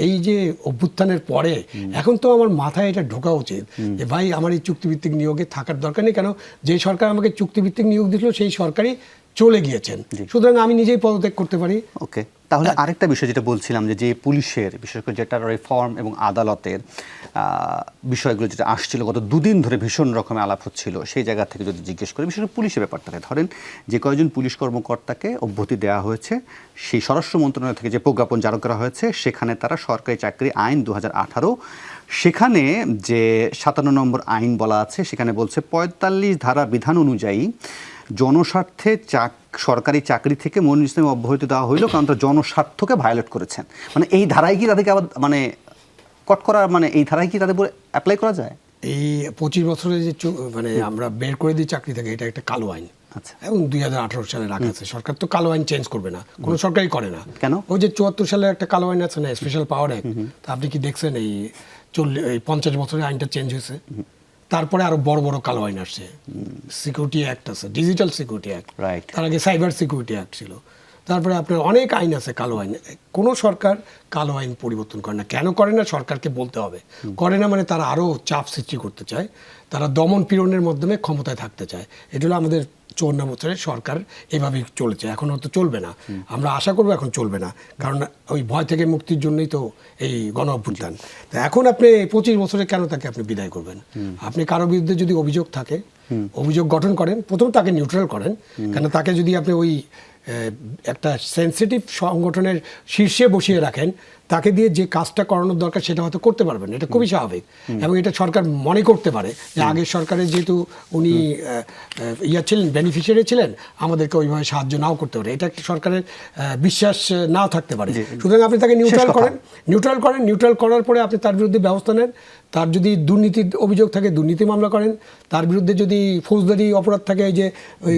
এই যে অভ্যুত্থানের পরে এখন তো আমার মাথায় এটা ঢোকা উচিত যে ভাই আমার এই চুক্তিভিত্তিক নিয়োগে থাকার দরকার নেই, কেন যে সরকার আমাকে চুক্তিভিত্তিক নিয়োগ দিল সেই সরকারই চলে গিয়েছেন, সুতরাং আমি নিজেই পদত্যাগ করতে পারি। ওকে, তাহলে আরেকটা বিষয় যেটা বলছিলাম যে পুলিশের বিশেষ করে যেটা রিফর্ম এবং আদালতের বিষয়গুলো যেটা আসছিল গত দুদিন ধরে ভীষণ রকমের আলাপ হচ্ছিল, সেই জায়গা থেকে যদি জিজ্ঞেস করি, বিশেষ করে পুলিশের ব্যাপারটাকে ধরেন যে কয়েকজন পুলিশ কর্মকর্তাকে অব্যাহতি দেওয়া হয়েছে, সেই স্বরাষ্ট্র মন্ত্রণালয় থেকে যে প্রজ্ঞাপন জারি করা হয়েছে সেখানে তারা সরকারি চাকরি আইন 2018 সেখানে যে 57 নম্বর আইন বলা আছে সেখানে বলছে 45 ধারা বিধান অনুযায়ী জনস্বার্থে সরকারি চাকরি থেকে মনিরুল ইসলাম অব্যাহতি দেওয়া হইল কারণ তারা জনস্বার্থকে ভায়োলেট করেছেন। মানে এই ধারায় কি তাদেরকে আবার মানে কট করা, মানে এই ধারায় কি তাদের উপর অ্যাপ্লাই করা যায়? এই 25 বছরে যে মানে আমরা বের করে দিই চাকরি থেকে, এটা একটা কালো আইন। আচ্ছা, এবং 2018 সালে রাখা আছে। সরকার তো কালো আইন চেঞ্জ করবে না, কোনো সরকারই করে না। কেন? ওই যে 74 সালে একটা কালো আইন আছে না, স্পেশাল পাওয়ার অ্যাক্ট, তা আপনি কি দেখছেন এই 50 বছরে আইনটা চেঞ্জ হয়েছে? তারপরে আরো বড় বড় কালো আইন আসছে, সিকিউরিটি অ্যাক্ট আছে, ডিজিটাল সিকিউরিটি অ্যাক্ট, তার আগে সাইবার সিকিউরিটি অ্যাক্ট ছিল, তারপরে আপনার অনেক আইন আছে কালো আইন। কোনো সরকার কালো আইন পরিবর্তন করে না। কেন করে না? সরকারকে বলতে হবে। করে না মানে তারা আরও চাপ সৃষ্টি করতে চায়, তারা দমন পীড়নের মাধ্যমে ক্ষমতায় থাকতে চায়। এটা হলো আমাদের 54 বছরের সরকার এভাবেই চলেছে, এখন হয়তো চলবে না, আমরা আশা করবো এখন চলবে না, কারণ ওই ভয় থেকে মুক্তির জন্যই তো এই গণ অভ্যুত্থান। তো এখন আপনি 25 বছরে কেন তাকে আপনি বিদায় করবেন? আপনি কারো বিরুদ্ধে যদি অভিযোগ থাকে, অভিযোগ গঠন করেন, প্রথম তাকে নিউট্রাল করেন, কেন তাকে যদি আপনি ওই একটা সেন্সিটিভ সংগঠনের শীর্ষে বসিয়ে রাখেন, তাকে দিয়ে যে কাজটা করানোর দরকার সেটা হয়তো করতে পারবেন, এটা খুবই স্বাভাবিক। এবং এটা সরকার মনে করতে পারে যে আগের সরকারের যেহেতু উনি ছিলেন, বেনিফিশিয়ারি ছিলেন, আমাদেরকে ওইভাবে সাহায্য নাও করতে পারে, এটা একটা সরকারের বিশ্বাস নাও থাকতে পারে। সুতরাং আপনি তাকে নিউট্রাল করেন, নিউট্রাল করার পরে আপনি তার বিরুদ্ধে ব্যবস্থা নেন। তার যদি দুর্নীতির অভিযোগ থাকে দুর্নীতি মামলা করেন, তার বিরুদ্ধে যদি ফৌজদারি অপরাধ থাকে, এই যে ওই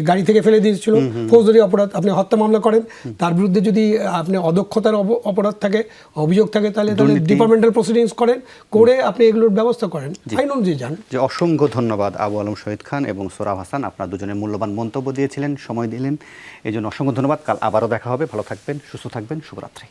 গাড়ি থেকে ফেলে দিয়েছিল, ফৌজদারি অপরাধ, আপনি হত্যা মামলা করেন। তার বিরুদ্ধে যদি আপনি অদক্ষতার অপরাধ থাকে, অভিযোগ থাকে, তাহলে ডিপার্টমেন্টাল প্রসিডিংস করেন, করে আপনি এগুলোর ব্যবস্থা করেন, আইন অনুযায়ী যান। যে অসংখ্য ধন্যবাদ আবু আলম শহীদ খান এবং সোহরাব হাসান, আপনারা দুজনের মূল্যবান মন্তব্য দিয়েছিলেন, সময় দিলেন, এই জন্য অসংখ্য ধন্যবাদ। কাল আবারও দেখা হবে, ভালো থাকবেন, সুস্থ থাকবেন, শুভরাত্রি।